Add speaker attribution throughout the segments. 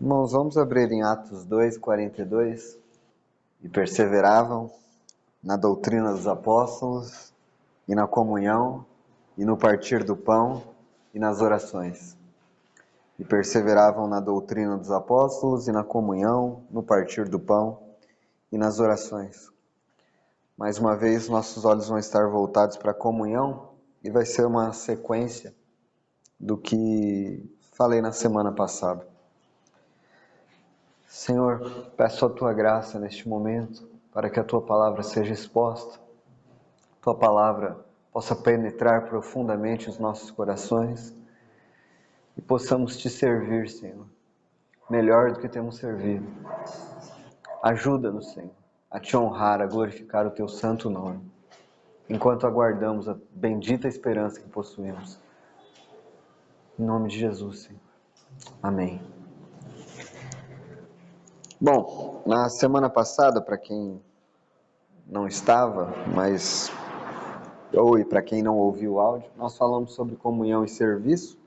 Speaker 1: Irmãos, vamos abrir em Atos 2:42. E perseveravam na doutrina dos apóstolos, e na comunhão, e no partir do pão, e nas orações. E perseveravam na doutrina dos apóstolos, e na comunhão, no partir do pão, e nas orações. Mais uma vez, nossos olhos vão estar voltados para a comunhão, e vai ser uma sequência do que falei na semana passada. Senhor, peço a Tua graça neste momento, para que a Tua palavra seja exposta, Tua palavra possa penetrar profundamente os nossos corações e possamos Te servir, Senhor, melhor do que temos servido. Ajuda-nos, Senhor, a Te honrar, a glorificar o Teu santo nome, enquanto aguardamos a bendita esperança que possuímos. Em nome de Jesus, Senhor. Amém. Bom, na semana passada, para quem não estava, e para quem não ouviu o áudio, nós falamos sobre comunhão e serviço.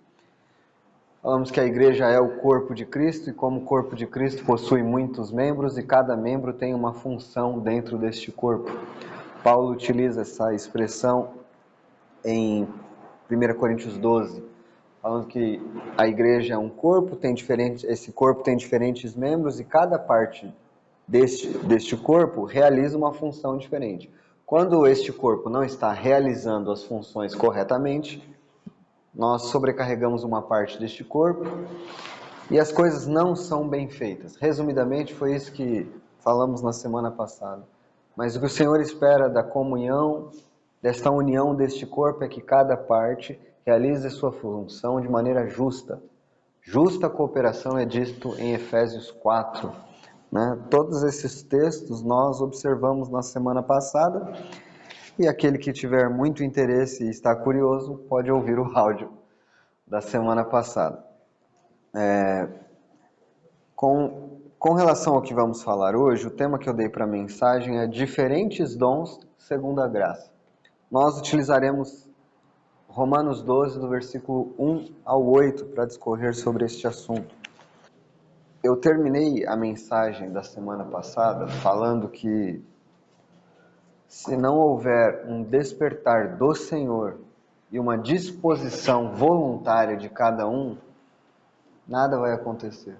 Speaker 1: Falamos que a igreja é o corpo de Cristo e como o corpo de Cristo possui muitos membros e cada membro tem uma função dentro deste corpo. Paulo utiliza essa expressão em 1 Coríntios 12, falando que a igreja é um corpo, esse corpo tem diferentes membros e cada parte deste corpo realiza uma função diferente. Quando este corpo não está realizando as funções corretamente, nós sobrecarregamos uma parte deste corpo e as coisas não são bem feitas. Resumidamente, foi isso que falamos na semana passada. Mas o que o Senhor espera da comunhão, desta união deste corpo, é que cada parte realize sua função de maneira justa. Justa cooperação é dito em Efésios 4. Todos esses textos nós observamos na semana passada. E aquele que tiver muito interesse e está curioso, pode ouvir o áudio da semana passada. Com relação ao que vamos falar hoje, o tema que eu dei para a mensagem é diferentes dons segundo a graça. Nós utilizaremos Romanos 12, do versículo 1 ao 8, para discorrer sobre este assunto. Eu terminei a mensagem da semana passada falando que se não houver um despertar do Senhor e uma disposição voluntária de cada um, nada vai acontecer.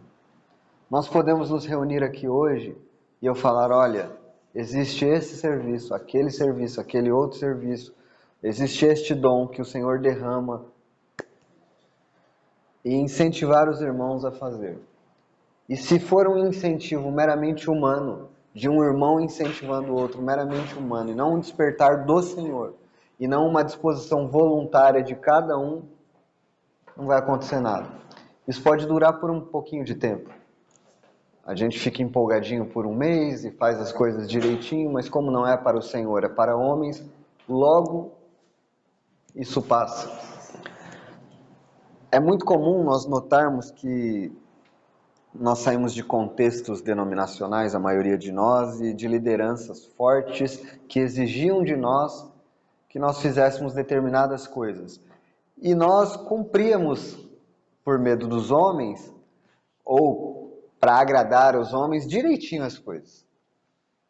Speaker 1: Nós podemos nos reunir aqui hoje e eu falar, olha, existe esse serviço, aquele outro serviço, existe este dom que o Senhor derrama e incentivar os irmãos a fazer. E se for um incentivo meramente humano, de um irmão incentivando o outro, meramente humano, e não um despertar do Senhor, e não uma disposição voluntária de cada um, não vai acontecer nada. Isso pode durar por um pouquinho de tempo. A gente fica empolgadinho por um mês e faz as coisas direitinho, mas como não é para o Senhor, é para homens, logo isso passa. É muito comum nós notarmos que nós saímos de contextos denominacionais, a maioria de nós, e de lideranças fortes que exigiam de nós que nós fizéssemos determinadas coisas. E nós cumpríamos por medo dos homens, ou para agradar os homens, direitinho as coisas.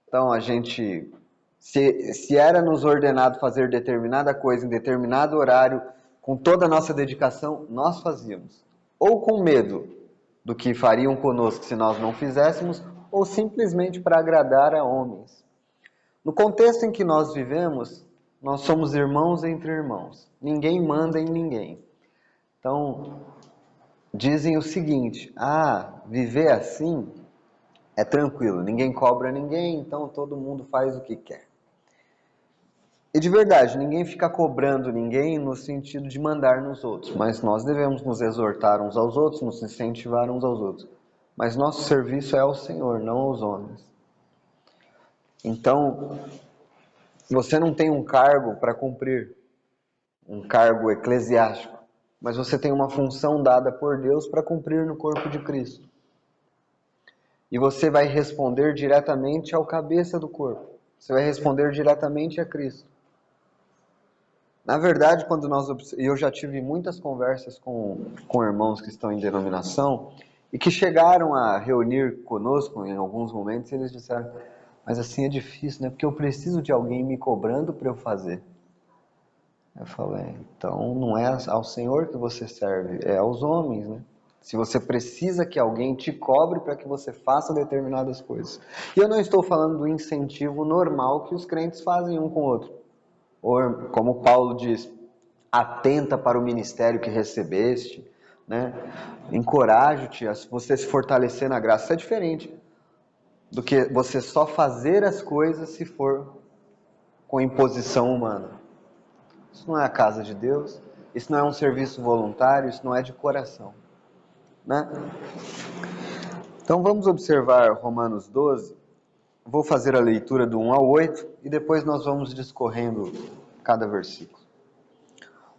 Speaker 1: Então a gente, se era nos ordenado fazer determinada coisa em determinado horário, com toda a nossa dedicação, nós fazíamos. Ou com medo do que fariam conosco se nós não fizéssemos, ou simplesmente para agradar a homens. No contexto em que nós vivemos, nós somos irmãos entre irmãos. Ninguém manda em ninguém. Então, dizem o seguinte, viver assim é tranquilo, ninguém cobra ninguém, então todo mundo faz o que quer. E de verdade, ninguém fica cobrando ninguém no sentido de mandar nos outros, mas nós devemos nos exortar uns aos outros, nos incentivar uns aos outros. Mas nosso serviço é ao Senhor, não aos homens. Então, você não tem um cargo para cumprir, um cargo eclesiástico, mas você tem uma função dada por Deus para cumprir no corpo de Cristo. E você vai responder diretamente ao cabeça do corpo. Você vai responder diretamente a Cristo. Na verdade, eu já tive muitas conversas com irmãos que estão em denominação, e que chegaram a reunir conosco em alguns momentos e eles disseram, mas assim é difícil, né? Porque eu preciso de alguém me cobrando para eu fazer. Eu falei, então não é ao Senhor que você serve, é aos homens, né? Se você precisa que alguém te cobre para que você faça determinadas coisas. E eu não estou falando do incentivo normal que os crentes fazem um com o outro. Ou, como Paulo diz, atenta para o ministério que recebeste, né? Encorajo-te a você se fortalecer na graça. Isso é diferente do que você só fazer as coisas se for com imposição humana. Isso não é a casa de Deus, isso não é um serviço voluntário, isso não é de coração, né? Então vamos observar Romanos 12, vou fazer a leitura do 1 ao 8 e depois nós vamos discorrendo cada versículo.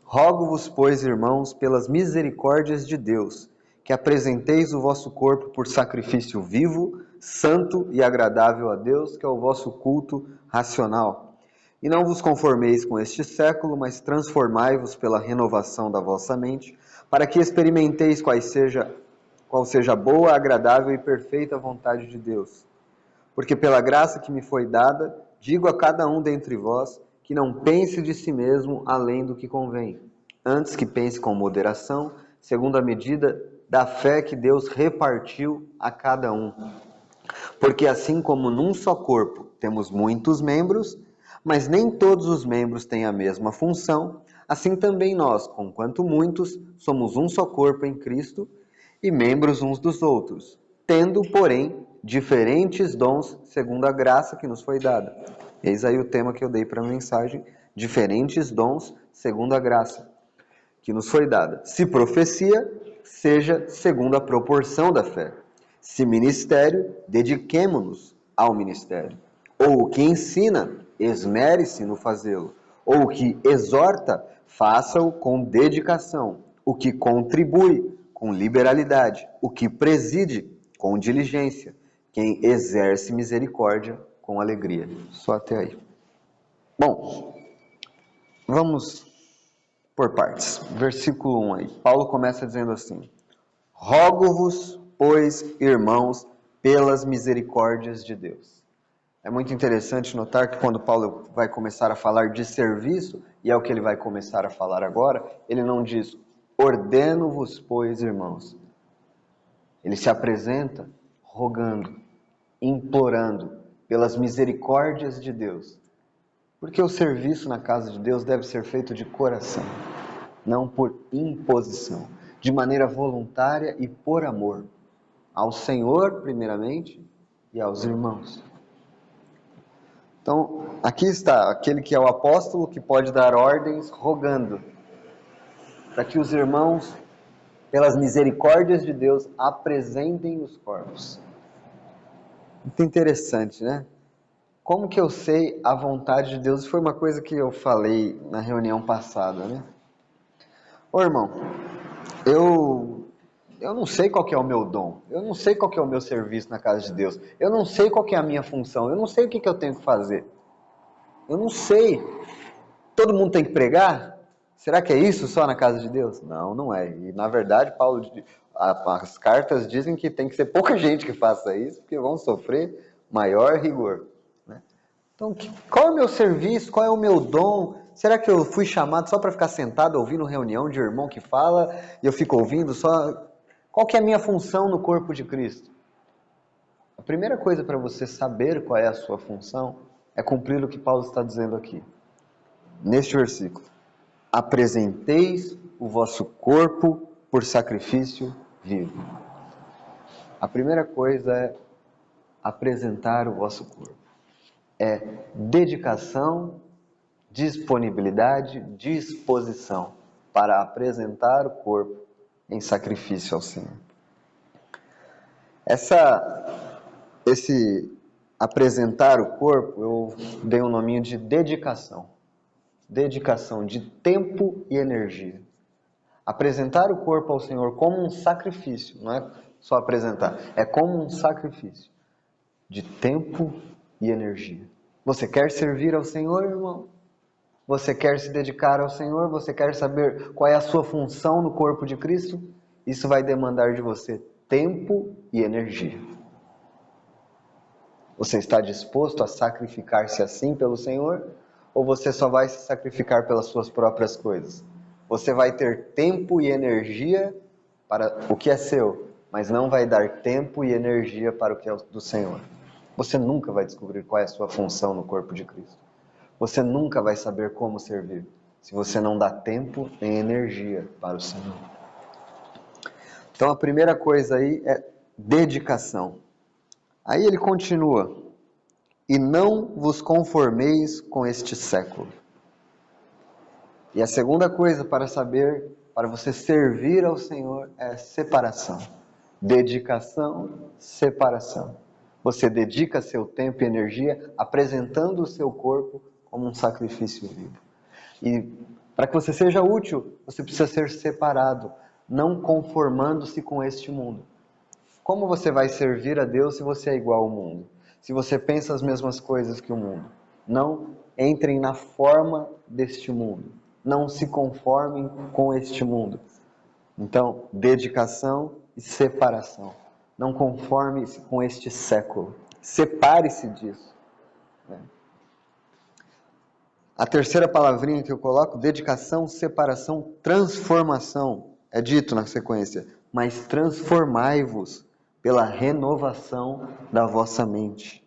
Speaker 1: Rogo-vos, pois, irmãos, pelas misericórdias de Deus, que apresenteis o vosso corpo por sacrifício vivo, santo e agradável a Deus, que é o vosso culto racional. E não vos conformeis com este século, mas transformai-vos pela renovação da vossa mente, para que experimenteis qual seja a boa, agradável e perfeita vontade de Deus. Porque pela graça que me foi dada, digo a cada um dentre vós, que não pense de si mesmo além do que convém. Antes que pense com moderação, segundo a medida da fé que Deus repartiu a cada um. Porque assim como num só corpo temos muitos membros, mas nem todos os membros têm a mesma função, assim também nós, conquanto muitos, somos um só corpo em Cristo e membros uns dos outros, tendo, porém, diferentes dons segundo a graça que nos foi dada. Eis aí o tema que eu dei para a mensagem, diferentes dons segundo a graça que nos foi dada. Se profecia, seja segundo a proporção da fé. Se ministério, dediquemo-nos ao ministério. Ou o que ensina, esmere-se no fazê-lo. Ou o que exorta, faça-o com dedicação. O que contribui, com liberalidade. O que preside, com diligência. Quem exerce misericórdia, com alegria. Só até aí. Bom, vamos por partes. Versículo 1 aí. Paulo começa dizendo assim: rogo-vos, pois, irmãos, pelas misericórdias de Deus. É muito interessante notar que quando Paulo vai começar a falar de serviço, e é o que ele vai começar a falar agora, ele não diz, ordeno-vos, pois, irmãos. Ele se apresenta rogando, implorando pelas misericórdias de Deus. Porque o serviço na casa de Deus deve ser feito de coração, não por imposição, de maneira voluntária e por amor, ao Senhor primeiramente e aos irmãos. Então, aqui está aquele que é o apóstolo que pode dar ordens rogando para que os irmãos, pelas misericórdias de Deus, apresentem os corpos. Muito interessante, né? Como que eu sei a vontade de Deus? Isso foi uma coisa que eu falei na reunião passada, né? Ô irmão, eu não sei qual que é o meu dom, eu não sei qual que é o meu serviço na casa de Deus, eu não sei qual que é a minha função, eu não sei o que eu tenho que fazer, eu não sei. Todo mundo tem que pregar? Será que é isso só na casa de Deus? Não, não é. E na verdade, as cartas dizem que tem que ser pouca gente que faça isso, porque vão sofrer maior rigor. Então, qual é o meu serviço? Qual é o meu dom? Será que eu fui chamado só para ficar sentado ouvindo reunião de irmão que fala e eu fico ouvindo só? Qual que é a minha função no corpo de Cristo? A primeira coisa para você saber qual é a sua função é cumprir o que Paulo está dizendo aqui. Neste versículo. Apresenteis o vosso corpo por sacrifício vivo. A primeira coisa é apresentar o vosso corpo. É dedicação, disponibilidade, disposição para apresentar o corpo em sacrifício ao Senhor. Esse apresentar o corpo, eu dei um nominho de dedicação. Dedicação de tempo e energia. Apresentar o corpo ao Senhor como um sacrifício, não é só apresentar, é como um sacrifício de tempo e energia. Você quer servir ao Senhor, irmão? Você quer se dedicar ao Senhor? Você quer saber qual é a sua função no corpo de Cristo? Isso vai demandar de você tempo e energia. Você está disposto a sacrificar-se assim pelo Senhor? Ou você só vai se sacrificar pelas suas próprias coisas? Você vai ter tempo e energia para o que é seu, mas não vai dar tempo e energia para o que é do Senhor. Você nunca vai descobrir qual é a sua função no corpo de Cristo. Você nunca vai saber como servir, se você não dá tempo nem energia para o Senhor. Então a primeira coisa aí é dedicação. Aí ele continua: e não vos conformeis com este século. E a segunda coisa para saber, para você servir ao Senhor, é separação. Dedicação, separação. Você dedica seu tempo e energia apresentando o seu corpo como um sacrifício vivo. E para que você seja útil, você precisa ser separado, não conformando-se com este mundo. Como você vai servir a Deus se você é igual ao mundo? Se você pensa as mesmas coisas que o mundo? Não entrem na forma deste mundo. Não se conformem com este mundo. Então, dedicação e separação. Não conforme-se com este século. Separe-se disso. A terceira palavrinha que eu coloco, dedicação, separação, transformação. É dito na sequência, mas transformai-vos pela renovação da vossa mente.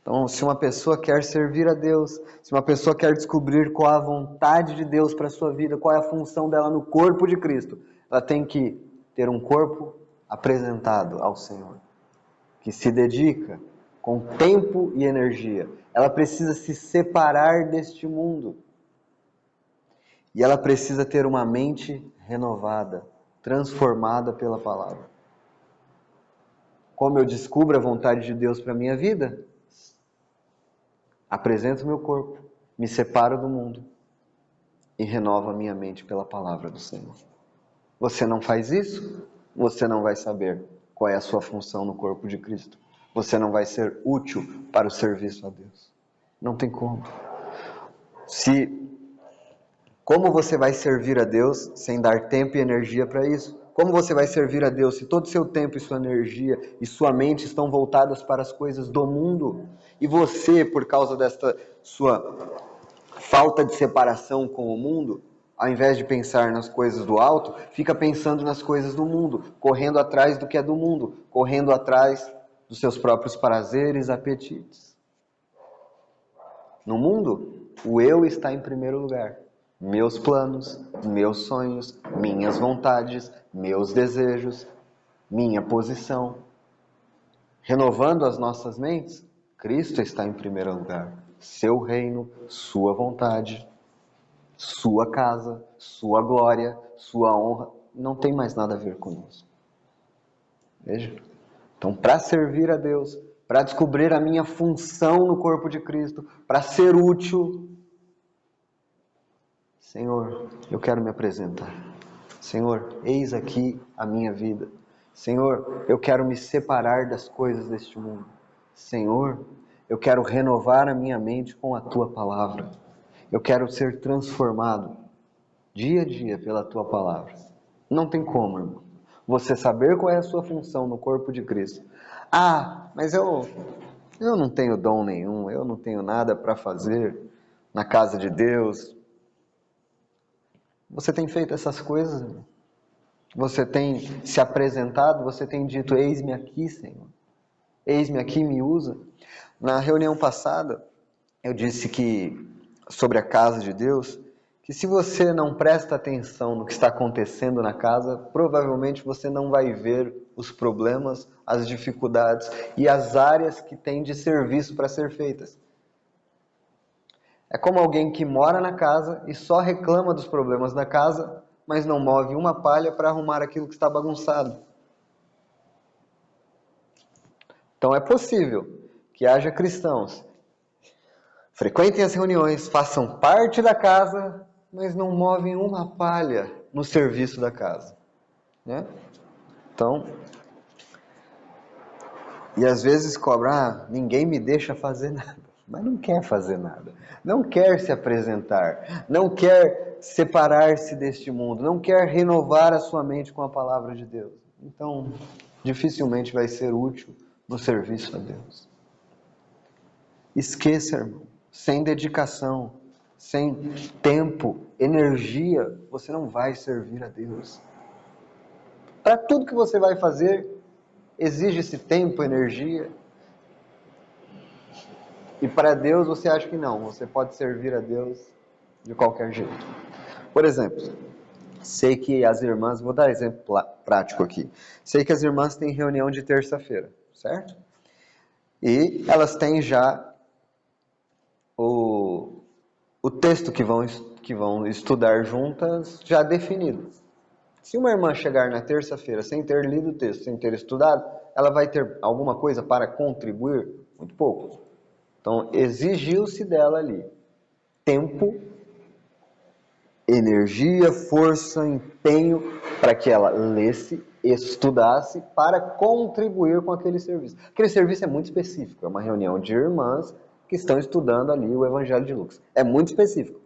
Speaker 1: Então, se uma pessoa quer servir a Deus, se uma pessoa quer descobrir qual a vontade de Deus para a sua vida, qual é a função dela no corpo de Cristo, ela tem que ter um corpo apresentado ao Senhor, que se dedica com tempo e energia. Ela precisa se separar deste mundo. E ela precisa ter uma mente renovada, transformada pela palavra. Como eu descubro a vontade de Deus para a minha vida? Apresento o meu corpo, me separo do mundo e renovo a minha mente pela palavra do Senhor. Você não faz isso? Você não vai saber qual é a sua função no corpo de Cristo. Você não vai ser útil para o serviço a Deus. Não tem como. Como você vai servir a Deus sem dar tempo e energia para isso? Como você vai servir a Deus se todo o seu tempo e sua energia e sua mente estão voltadas para as coisas do mundo? E você, por causa desta sua falta de separação com o mundo, ao invés de pensar nas coisas do alto, fica pensando nas coisas do mundo, correndo atrás do que é do mundo, correndo atrás dos seus próprios prazeres, apetites. No mundo, o eu está em primeiro lugar. Meus planos, meus sonhos, minhas vontades, meus desejos, minha posição. Renovando as nossas mentes, Cristo está em primeiro lugar. Seu reino, sua vontade, sua casa, sua glória, sua honra, não tem mais nada a ver conosco. Veja? Então, para servir a Deus, para descobrir a minha função no corpo de Cristo, para ser útil, Senhor, eu quero me apresentar. Senhor, eis aqui a minha vida. Senhor, eu quero me separar das coisas deste mundo. Senhor, eu quero renovar a minha mente com a Tua palavra. Eu quero ser transformado dia a dia pela Tua palavra. Não tem como, irmão, você saber qual é a sua função no corpo de Cristo. Ah, mas eu não tenho dom nenhum, eu não tenho nada para fazer na casa de Deus. Você tem feito essas coisas? Você tem se apresentado? Você tem dito, eis-me aqui, Senhor. Eis-me aqui, me usa. Na reunião passada, eu disse que, sobre a casa de Deus, que se você não presta atenção no que está acontecendo na casa, provavelmente você não vai ver os problemas, as dificuldades e as áreas que tem de serviço para ser feitas. É como alguém que mora na casa e só reclama dos problemas da casa, mas não move uma palha para arrumar aquilo que está bagunçado. Então é possível que haja cristãos, frequentem as reuniões, façam parte da casa, mas não movem uma palha no serviço da casa. Né? Então, e às vezes cobrar, ninguém me deixa fazer nada. mas não quer fazer nada, não quer se apresentar, não quer separar-se deste mundo, não quer renovar a sua mente com a palavra de Deus. Então, dificilmente vai ser útil no serviço a Deus. Esqueça, irmão, sem dedicação, sem tempo, energia, você não vai servir a Deus. Para tudo que você vai fazer, exige-se tempo, energia. E para Deus você acha que não, você pode servir a Deus de qualquer jeito. Por exemplo, sei que as irmãs, vou dar exemplo prático aqui. Sei que as irmãs têm reunião de terça-feira, certo? E elas têm já o texto que vão estudar juntas já definido. Se uma irmã chegar na terça-feira sem ter lido o texto, sem ter estudado, ela vai ter alguma coisa para contribuir? Muito pouco. Então, exigiu-se dela ali tempo, energia, força, empenho para que ela lesse, estudasse para contribuir com aquele serviço. Aquele serviço é muito específico, é uma reunião de irmãs que estão estudando ali o Evangelho de Lucas. É muito específico.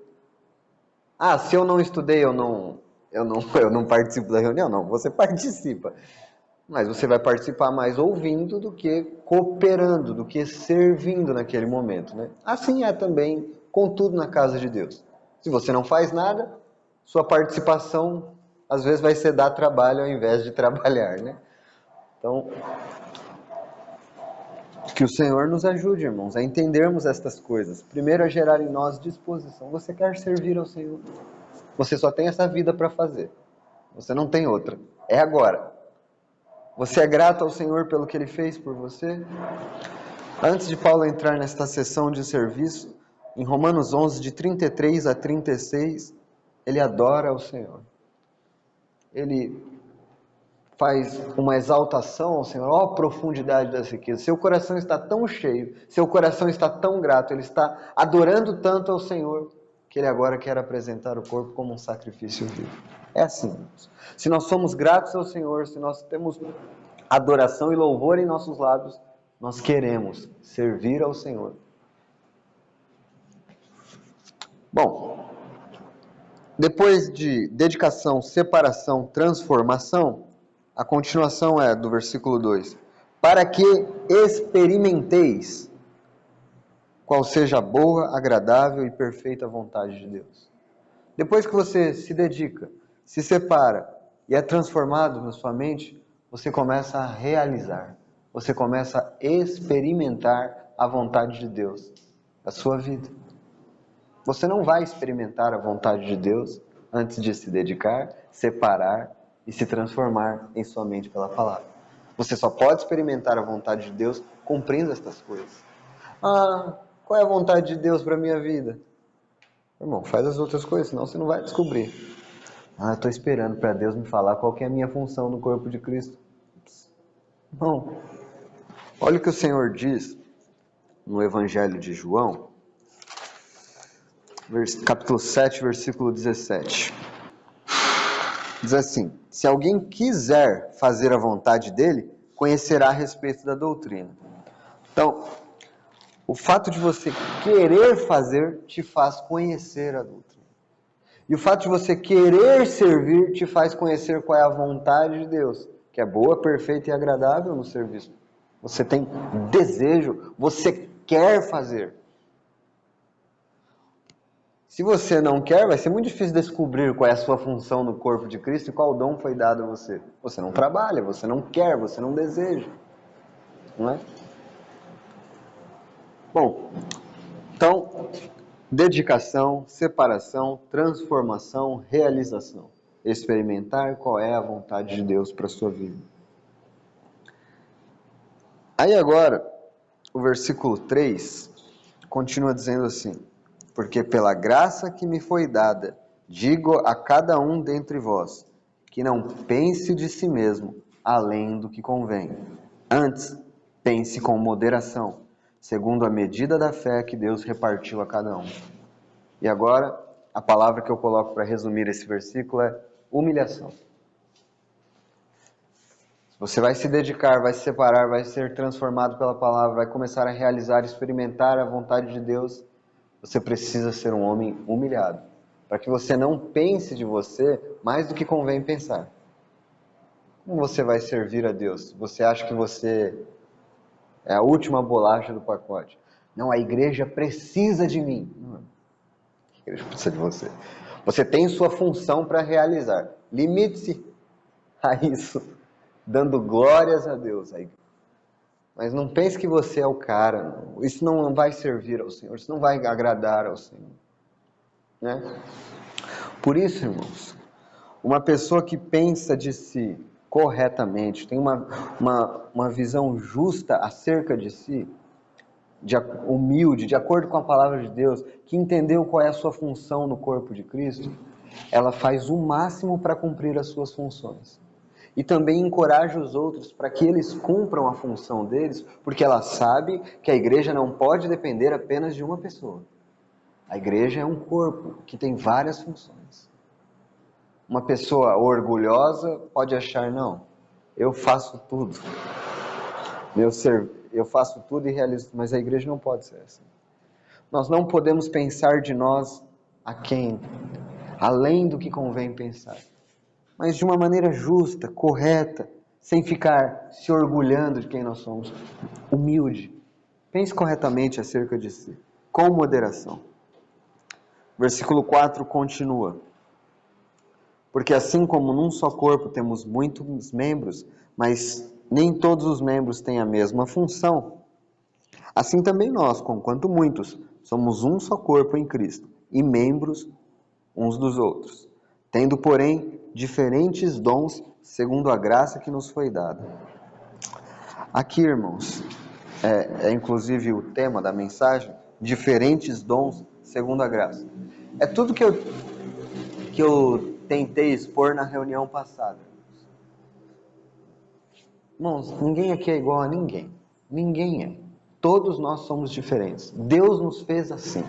Speaker 1: Ah, se eu não estudei, eu não participo da reunião? Não, você participa. Mas você vai participar mais ouvindo do que cooperando, do que servindo naquele momento, né? Assim é também, contudo, na casa de Deus. Se você não faz nada, sua participação às vezes vai ser dar trabalho ao invés de trabalhar, né? Então, que o Senhor nos ajude, irmãos, a entendermos estas coisas. Primeiro, a gerar em nós disposição. Você quer servir ao Senhor? Você só tem essa vida para fazer. Você não tem outra. É agora. Você é grato ao Senhor pelo que Ele fez por você? Antes de Paulo entrar nesta sessão de serviço, em Romanos 11, de 33 a 36, ele adora ao Senhor. Ele faz uma exaltação ao Senhor, ó profundidade das riquezas. Seu coração está tão cheio, seu coração está tão grato, ele está adorando tanto ao Senhor, que ele agora quer apresentar o corpo como um sacrifício vivo. É assim. Se nós somos gratos ao Senhor, se nós temos adoração e louvor em nossos lábios, nós queremos servir ao Senhor. Bom, depois de dedicação, separação, transformação, a continuação é do versículo 2. Para que experimenteis qual seja a boa, agradável e perfeita vontade de Deus. Depois que você se dedica, se separa e é transformado na sua mente, você começa a realizar, você começa a experimentar a vontade de Deus na sua vida. Você não vai experimentar a vontade de Deus antes de se dedicar, separar e se transformar em sua mente pela palavra. Você só pode experimentar a vontade de Deus cumprindo estas coisas. Ah, qual é a vontade de Deus para a minha vida? Irmão, faz as outras coisas, senão você não vai descobrir. Ah, eu estou esperando para Deus me falar qual que é a minha função no corpo de Cristo. Não. Olha o que o Senhor diz no Evangelho de João, capítulo 7, versículo 17. Diz assim: se alguém quiser fazer a vontade dele, conhecerá a respeito da doutrina. Então, o fato de você querer fazer te faz conhecer a doutrina. E o fato de você querer servir te faz conhecer qual é a vontade de Deus, que é boa, perfeita e agradável no serviço. Você tem desejo, você quer fazer. Se você não quer, vai ser muito difícil descobrir qual é a sua função no corpo de Cristo e qual dom foi dado a você. Você não trabalha, você não quer, você não deseja. Não é? Bom, então, dedicação, separação, transformação, realização. Experimentar qual é a vontade de Deus para a sua vida. Aí agora, o versículo 3 continua dizendo assim: porque pela graça que me foi dada, digo a cada um dentre vós, que não pense de si mesmo além do que convém. Antes, pense com moderação, segundo a medida da fé que Deus repartiu a cada um. E agora, a palavra que eu coloco para resumir esse versículo é humilhação. Você vai se dedicar, vai se separar, vai ser transformado pela palavra, vai começar a realizar, experimentar a vontade de Deus. Você precisa ser um homem humilhado, para que você não pense de você mais do que convém pensar. Como você vai servir a Deus? Você acha que você é a última bolacha do pacote? Não, a igreja precisa de mim. Não, a igreja precisa de você. Você tem sua função para realizar. Limite-se a isso, dando glórias a Deus. Mas não pense que você é o cara. Isso não vai servir ao Senhor. Isso não vai agradar ao Senhor. Né? Por isso, irmãos, uma pessoa que pensa de si corretamente, tem uma visão justa acerca de si, humilde, de acordo com a palavra de Deus, que entendeu qual é a sua função no corpo de Cristo, ela faz o máximo para cumprir as suas funções. E também encoraja os outros para que eles cumpram a função deles, porque ela sabe que a igreja não pode depender apenas de uma pessoa. A igreja é um corpo que tem várias funções. Uma pessoa orgulhosa pode achar, não, eu faço tudo. Eu faço tudo e realizo, mas a igreja não pode ser assim. Nós não podemos pensar de nós a quem, além do que convém pensar, mas de uma maneira justa, correta, sem ficar se orgulhando de quem nós somos. Humilde. Pense corretamente acerca de si, com moderação. Versículo 4 continua. Porque assim como num só corpo temos muitos membros, mas nem todos os membros têm a mesma função, assim também nós, conquanto muitos, somos um só corpo em Cristo, e membros uns dos outros, tendo, porém, diferentes dons segundo a graça que nos foi dada. Aqui, irmãos, é inclusive o tema da mensagem, diferentes dons segundo a graça. É tudo que eu tentei expor na reunião passada. Irmãos, ninguém aqui é igual a ninguém. Ninguém é. Todos nós somos diferentes. Deus nos fez assim.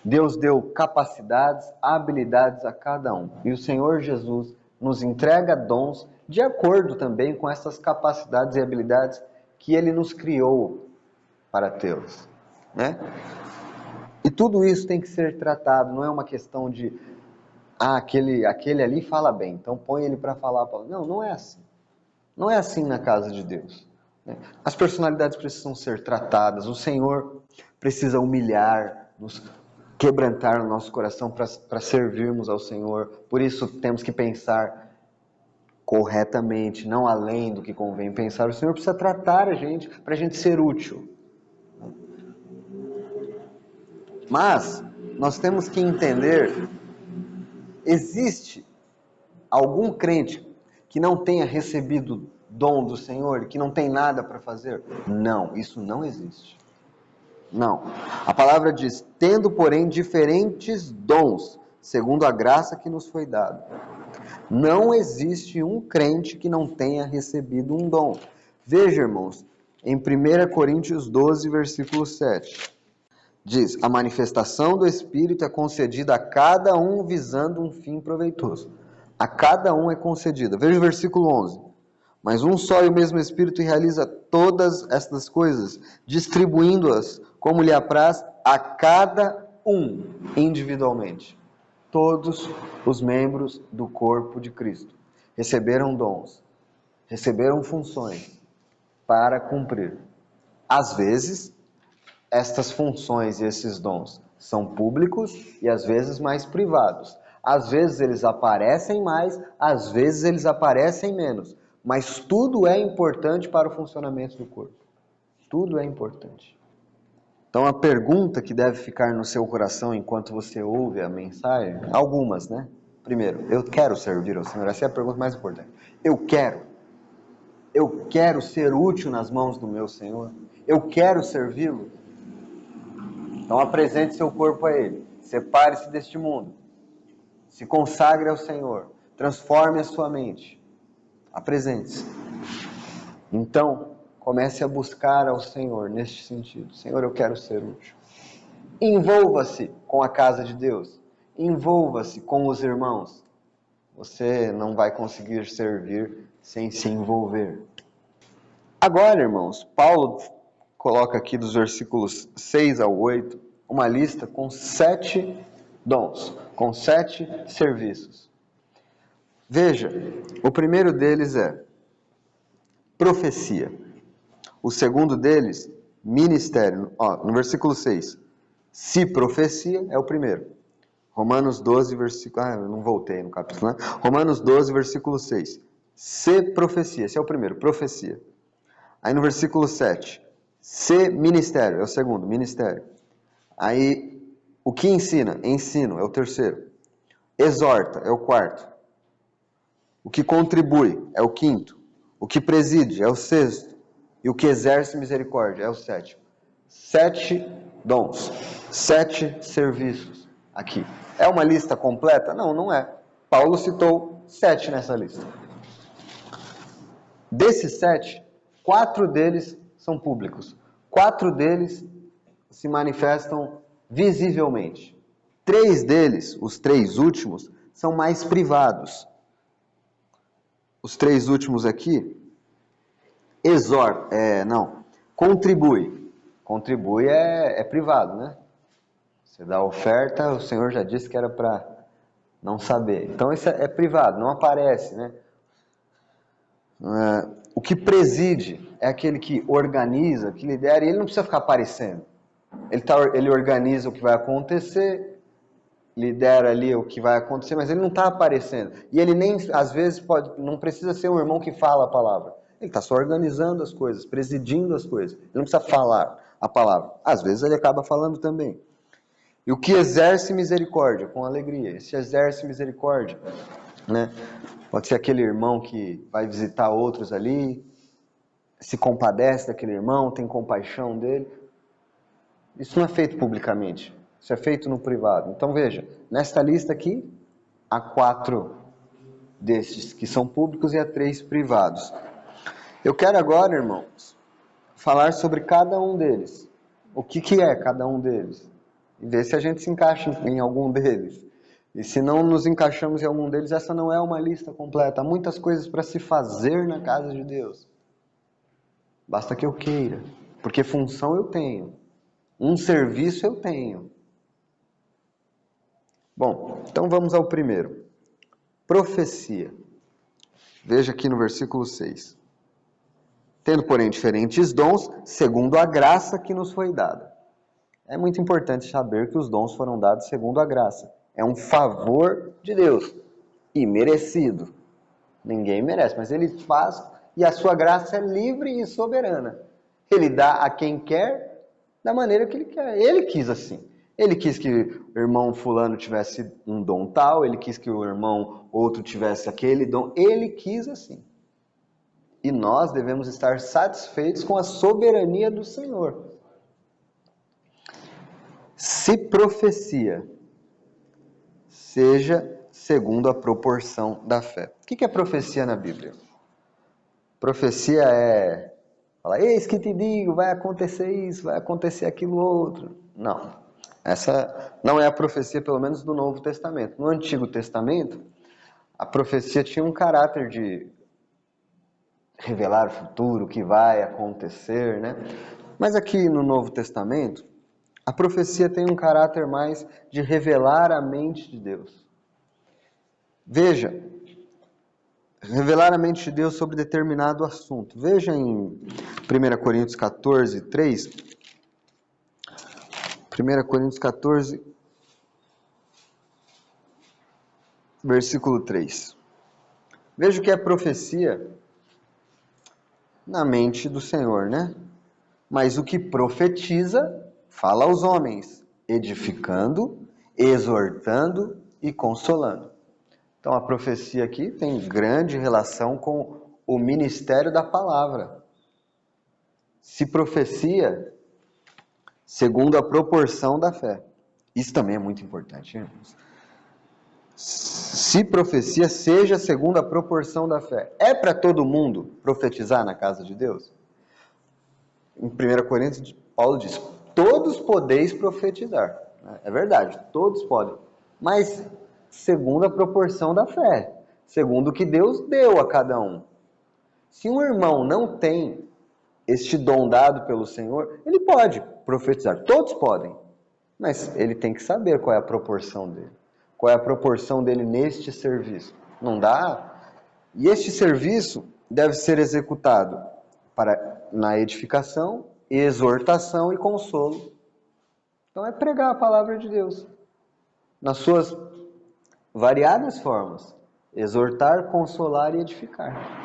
Speaker 1: Deus deu capacidades, habilidades a cada um. E o Senhor Jesus nos entrega dons de acordo também com essas capacidades e habilidades que Ele nos criou para tê-los. Né? E tudo isso tem que ser tratado, não é uma questão de aquele ali fala bem, então põe ele para falar. Não, não é assim. Não é assim na casa de Deus. As personalidades precisam ser tratadas, o Senhor precisa humilhar, nos quebrantar no nosso coração para servirmos ao Senhor. Por isso temos que pensar corretamente, não além do que convém pensar. O Senhor precisa tratar a gente para a gente ser útil. Mas nós temos que entender, existe algum crente que não tenha recebido dom do Senhor, que não tem nada para fazer? Não, isso não existe. Não. A palavra diz, tendo, porém, diferentes dons, segundo a graça que nos foi dada. Não existe um crente que não tenha recebido um dom. Veja, irmãos, em 1 Coríntios 12, versículo 7. Diz, a manifestação do Espírito é concedida a cada um visando um fim proveitoso. A cada um é concedida. Veja o versículo 11. Mas um só e o mesmo Espírito realiza todas estas coisas, distribuindo-as como lhe apraz a cada um individualmente. Todos os membros do corpo de Cristo receberam dons, receberam funções para cumprir. Às vezes, estas funções e esses dons são públicos e às vezes mais privados. Às vezes eles aparecem mais, às vezes eles aparecem menos. Mas tudo é importante para o funcionamento do corpo. Tudo é importante. Então a pergunta que deve ficar no seu coração enquanto você ouve a mensagem, algumas, né? Primeiro, eu quero servir ao Senhor. Essa é a pergunta mais importante. Eu quero ser útil nas mãos do meu Senhor. Eu quero servi-lo. Então apresente seu corpo a Ele. Separe-se deste mundo. Se consagre ao Senhor. Transforme a sua mente. Apresente-se. Então, comece a buscar ao Senhor neste sentido. Senhor, eu quero ser útil. Envolva-se com a casa de Deus. Envolva-se com os irmãos. Você não vai conseguir servir sem se envolver. Agora, irmãos, Paulo coloca aqui dos versículos 6 ao 8 uma lista com 7 dons, com 7 serviços. Veja, o primeiro deles é profecia. O segundo deles, ministério. No versículo 6, se profecia é o primeiro. Romanos 12, versículo... eu não voltei no capítulo, né? Romanos 12, versículo 6. Se profecia, esse é o primeiro, profecia. Aí no versículo 7, se ministério, é o segundo, ministério. Aí, o que ensina? Ensino, é o terceiro. Exorta, é o quarto. O que contribui, é o quinto. O que preside, é o sexto. E o que exerce misericórdia, é o sétimo. 7 dons, 7 serviços aqui. É uma lista completa? Não, não é. Paulo citou 7 nessa lista. Desses 7, 4 deles são públicos. 4 deles se manifestam visivelmente. 3 deles, os 3 últimos, são mais privados. Os 3 últimos aqui, contribui. Contribui é privado, né? Você dá oferta, o Senhor já disse que era para não saber. Então isso é privado, não aparece, né? O que preside é aquele que organiza, que lidera, e ele não precisa ficar aparecendo. Ele organiza o que vai acontecer, lidera ali o que vai acontecer, mas ele não está aparecendo. E ele nem, às vezes, não precisa ser um irmão que fala a palavra. Ele está só organizando as coisas, presidindo as coisas. Ele não precisa falar a palavra. Às vezes ele acaba falando também. E o que exerce misericórdia, com alegria. Esse exerce misericórdia, né? Pode ser aquele irmão que vai visitar outros ali, se compadece daquele irmão, tem compaixão dele. Isso não é feito publicamente, isso é feito no privado. Então veja, nesta lista aqui, há 4 destes que são públicos e há 3 privados. Eu quero agora, irmãos, falar sobre cada um deles. O que é cada um deles? E ver se a gente se encaixa em algum deles. E se não nos encaixamos em algum deles, essa não é uma lista completa. Há muitas coisas para se fazer na casa de Deus. Basta que eu queira, porque função eu tenho. Um serviço eu tenho. Bom, então vamos ao primeiro. Profecia. Veja aqui no versículo 6. Tendo, porém, diferentes dons, segundo a graça que nos foi dada. É muito importante saber que os dons foram dados segundo a graça. É um favor de Deus. E merecido. Ninguém merece, mas Ele faz, e a sua graça é livre e soberana. Ele dá a quem quer, da maneira que Ele quer. Ele quis assim. Ele quis que o irmão fulano tivesse um dom tal, ele quis que o irmão outro tivesse aquele dom. Ele quis assim. E nós devemos estar satisfeitos com a soberania do Senhor. Se profecia, seja segundo a proporção da fé. O que é profecia na Bíblia? Profecia é falar, eis que te digo, vai acontecer isso, vai acontecer aquilo outro. Não. Essa não é a profecia, pelo menos do Novo Testamento. No Antigo Testamento, a profecia tinha um caráter de revelar o futuro, o que vai acontecer, né? Mas aqui no Novo Testamento, a profecia tem um caráter mais de revelar a mente de Deus. Veja, revelar a mente de Deus sobre determinado assunto. Veja em 1 Coríntios 14, 3. 1 Coríntios 14, versículo 3. Veja o que é profecia na mente do Senhor, né? Mas o que profetiza, fala aos homens, edificando, exortando e consolando. Então a profecia aqui tem grande relação com o ministério da palavra. Se profecia segundo a proporção da fé. Isso também é muito importante, irmãos. Se profecia, seja segundo a proporção da fé. É para todo mundo profetizar na casa de Deus? Em 1 Coríntios, Paulo diz, todos podeis profetizar. É verdade, todos podem. Mas segundo a proporção da fé. Segundo o que Deus deu a cada um. Se um irmão não tem este dom dado pelo Senhor, ele pode profetizar, todos podem, mas ele tem que saber qual é a proporção dele. Qual é a proporção dele neste serviço? Não dá? E este serviço deve ser executado na edificação, exortação e consolo. Então é pregar a palavra de Deus nas suas variadas formas. Exortar, consolar e edificar.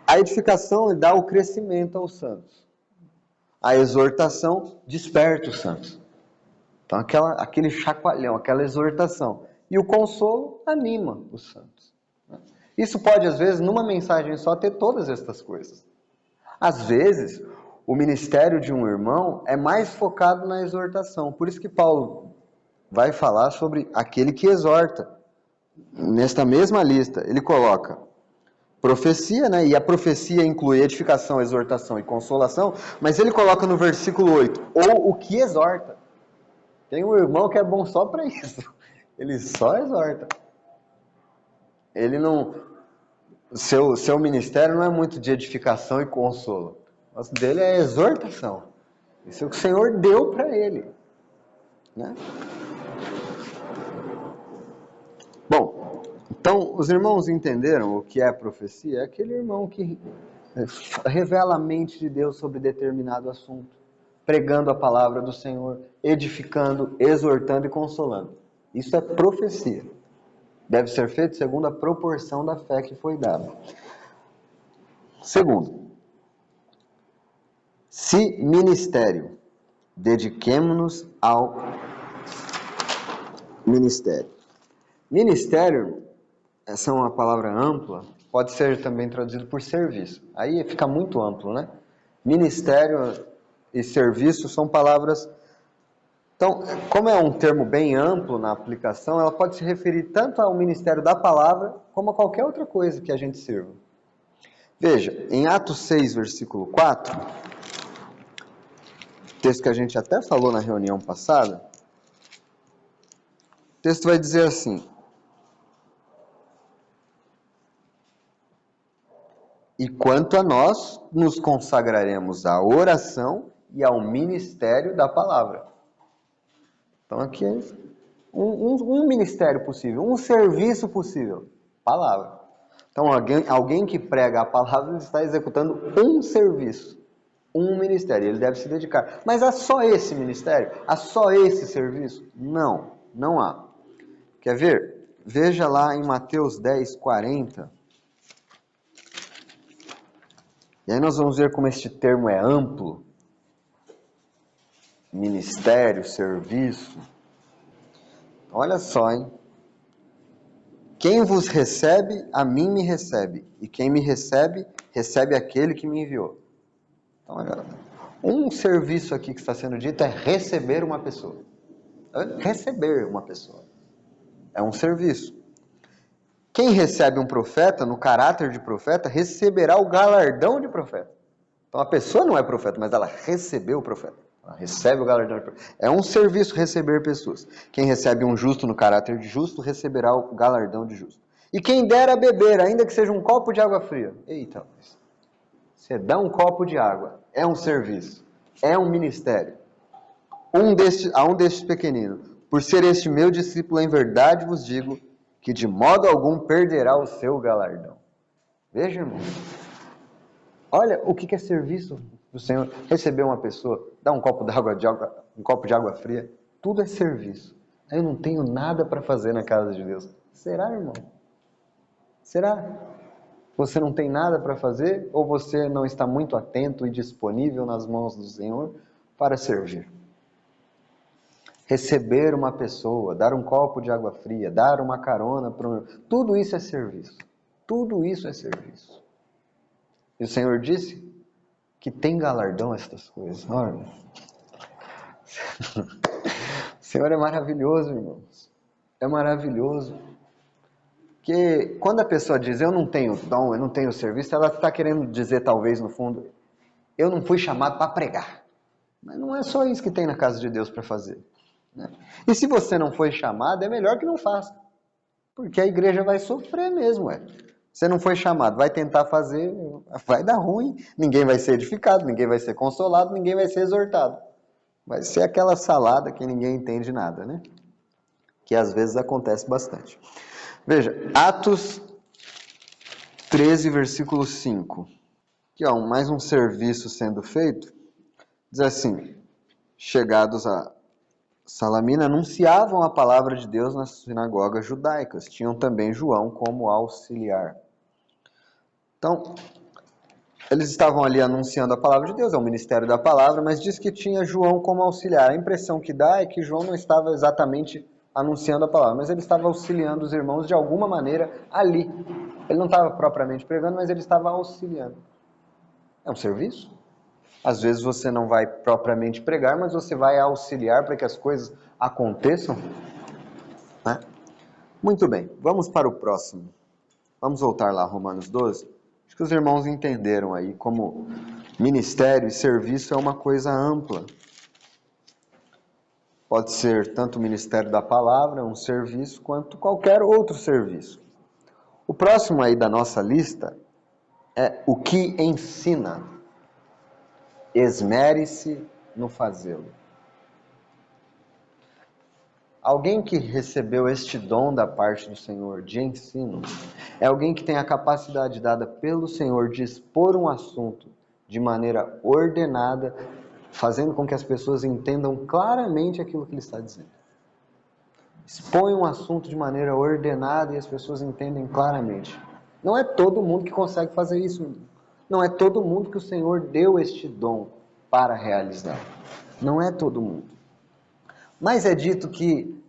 Speaker 1: A edificação dá o crescimento aos santos. A exortação desperta os santos. Então aquele chacoalhão, aquela exortação. E o consolo anima os santos. Isso pode, às vezes, numa mensagem só, ter todas estas coisas. Às vezes, o ministério de um irmão é mais focado na exortação. Por isso que Paulo vai falar sobre aquele que exorta. Nesta mesma lista, ele coloca profecia, né? E a profecia inclui edificação, exortação e consolação, mas ele coloca no versículo 8, ou o que exorta. Tem um irmão que é bom só para isso. Ele só exorta. Ele não... Seu ministério não é muito de edificação e consolo. O nosso dele é exortação. Isso é o que o Senhor deu para ele. Né? Bom, então os irmãos entenderam o que é profecia? É aquele irmão que revela a mente de Deus sobre determinado assunto, pregando a palavra do Senhor, edificando, exortando e consolando. Isso é profecia. Deve ser feito segundo a proporção da fé que foi dada. Segundo, se ministério, dediquemo-nos ao ministério. Ministério, essa é uma palavra ampla, pode ser também traduzido por serviço. Aí fica muito amplo, né? Ministério e serviço são palavras... Então, como é um termo bem amplo na aplicação, ela pode se referir tanto ao ministério da palavra, como a qualquer outra coisa que a gente sirva. Veja, em Atos 6, versículo 4, texto que a gente até falou na reunião passada, o texto vai dizer assim: e quanto a nós, nos consagraremos à oração e ao ministério da palavra. Então aqui é um ministério possível, um serviço possível, palavra. Então alguém que prega a palavra está executando um serviço, um ministério, ele deve se dedicar. Mas há só esse ministério? Há só esse serviço? Não, não há. Quer ver? Veja lá em Mateus 10, 40. E aí nós vamos ver como este termo é amplo. Ministério, serviço. Olha só, hein? Quem vos recebe, a mim me recebe. E quem me recebe, recebe aquele que me enviou. Então, olha, um serviço aqui que está sendo dito é receber uma pessoa. Receber uma pessoa. É um serviço. Quem recebe um profeta, no caráter de profeta, receberá o galardão de profeta. Então a pessoa não é profeta, mas ela recebeu o profeta. Ela recebe o galardão de profeta. É um serviço receber pessoas. Quem recebe um justo no caráter de justo, receberá o galardão de justo. E quem der a beber, ainda que seja um copo de água fria. Eita, você dá um copo de água. É um serviço. É um ministério. A um destes pequeninos. Por ser este meu discípulo, em verdade vos digo, que de modo algum perderá o seu galardão. Veja, irmão. Olha o que é serviço do Senhor. Receber uma pessoa, dar um copo de água fria, tudo é serviço. Eu não tenho nada para fazer na casa de Deus. Será, irmão? Será? Você não tem nada para fazer ou você não está muito atento e disponível nas mãos do Senhor para servir? Receber uma pessoa, dar um copo de água fria, dar uma carona para um... Tudo isso é serviço. Tudo isso é serviço. E o Senhor disse que tem galardão estas coisas. Olha. O Senhor é maravilhoso, irmãos. É maravilhoso. Porque quando a pessoa diz, eu não tenho dom, eu não tenho serviço, ela está querendo dizer, talvez, no fundo, eu não fui chamado para pregar. Mas não é só isso que tem na casa de Deus para fazer. Né? E se você não foi chamado, é melhor que não faça. Porque a igreja vai sofrer mesmo, Você não foi chamado, vai tentar fazer, vai dar ruim, ninguém vai ser edificado, ninguém vai ser consolado, ninguém vai ser exortado. Vai ser aquela salada que ninguém entende nada, né? Que às vezes acontece bastante. Veja, Atos 13, versículo 5. Aqui, ó, mais um serviço sendo feito. Diz assim: chegados a Salamina, anunciavam a palavra de Deus nas sinagogas judaicas. Tinham também João como auxiliar. Então, eles estavam ali anunciando a palavra de Deus, é o ministério da palavra, mas diz que tinha João como auxiliar. A impressão que dá é que João não estava exatamente anunciando a palavra, mas ele estava auxiliando os irmãos de alguma maneira ali. Ele não estava propriamente pregando, mas ele estava auxiliando. É um serviço? Às vezes você não vai propriamente pregar, mas você vai auxiliar para que as coisas aconteçam, né? Muito bem, vamos para o próximo. Vamos voltar lá, Romanos 12. Acho que os irmãos entenderam aí como ministério e serviço é uma coisa ampla. Pode ser tanto o ministério da palavra, um serviço, quanto qualquer outro serviço. O próximo aí da nossa lista é o que ensina. Esmere-se no fazê-lo. Alguém que recebeu este dom da parte do Senhor de ensino é alguém que tem a capacidade dada pelo Senhor de expor um assunto de maneira ordenada, fazendo com que as pessoas entendam claramente aquilo que ele está dizendo. Expõe um assunto de maneira ordenada e as pessoas entendem claramente. Não é todo mundo que consegue fazer isso. Não é todo mundo que o Senhor deu este dom para realizar. Não é todo mundo. Mas é dito que,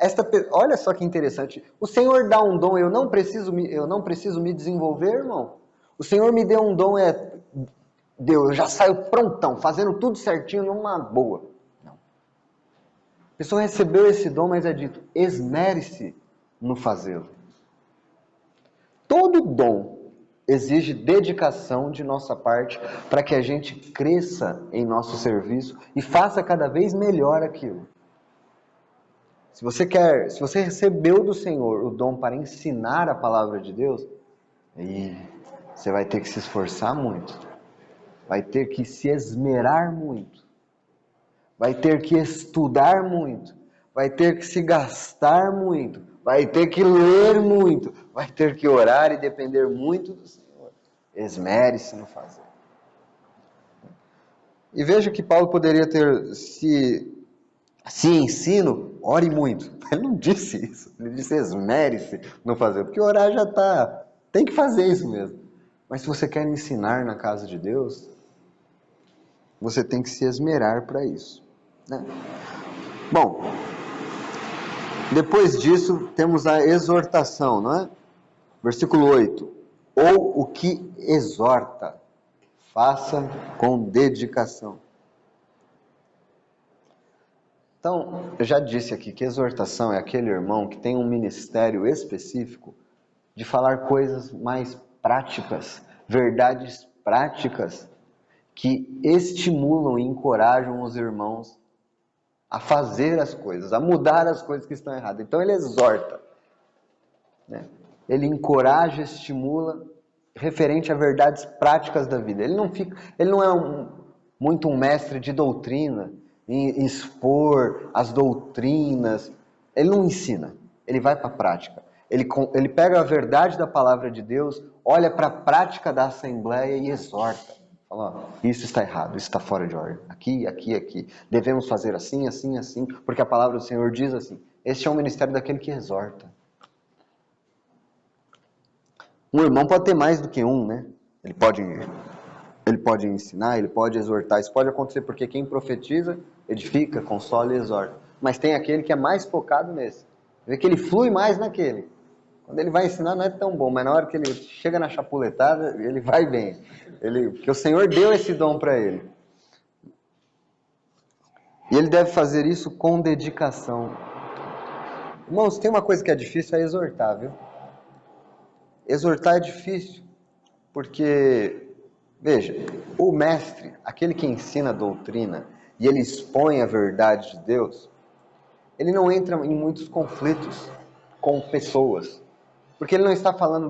Speaker 1: olha só que interessante, o Senhor dá um dom, eu não preciso me desenvolver, irmão. O Senhor me deu um dom, eu já saio prontão, fazendo tudo certinho numa boa. Não. A pessoa recebeu esse dom, mas é dito, esmere-se no fazê-lo. Todo dom exige dedicação de nossa parte para que a gente cresça em nosso serviço e faça cada vez melhor aquilo. Se você recebeu do Senhor o dom para ensinar a palavra de Deus, aí você vai ter que se esforçar muito, vai ter que se esmerar muito, vai ter que estudar muito, vai ter que se gastar muito, vai ter que ler muito, vai ter que orar e depender muito do Senhor. Esmere-se no fazer. E veja que Paulo poderia ter se ensino, ore muito. Ele não disse isso. Ele disse esmere-se no fazer. Porque orar já está. Tem que fazer isso mesmo. Mas se você quer ensinar na casa de Deus, você tem que se esmerar para isso, né? Bom, depois disso temos a exortação, não é? Versículo 8. Ou o que exorta, faça com dedicação. Então, eu já disse aqui que exortação é aquele irmão que tem um ministério específico de falar coisas mais práticas, verdades práticas, que estimulam e encorajam os irmãos a fazer as coisas, a mudar as coisas que estão erradas. Então ele exorta, né? Ele encoraja, estimula, referente a verdades práticas da vida. Ele não é muito um mestre de doutrina, em expor as doutrinas. Ele não ensina, ele vai para a prática. Ele pega a verdade da palavra de Deus, olha para a prática da assembleia e exorta. Fala, ó, isso está errado, isso está fora de ordem. Aqui, aqui, aqui. Devemos fazer assim, assim, assim, porque a palavra do Senhor diz assim. Este é o ministério daquele que exorta. Um irmão pode ter mais do que um, né? Ele pode ensinar, ele pode exortar. Isso pode acontecer porque quem profetiza, edifica, consola e exorta. Mas tem aquele que é mais focado nesse. Vê que ele flui mais naquele. Quando ele vai ensinar não é tão bom, mas na hora que ele chega na chapuletada, ele vai bem. Porque o Senhor deu esse dom para ele. E ele deve fazer isso com dedicação. Irmãos, tem uma coisa que é difícil, é exortar, viu? Exortar é difícil, porque, veja, o mestre, aquele que ensina a doutrina, e ele expõe a verdade de Deus, ele não entra em muitos conflitos com pessoas, Porque ele não está falando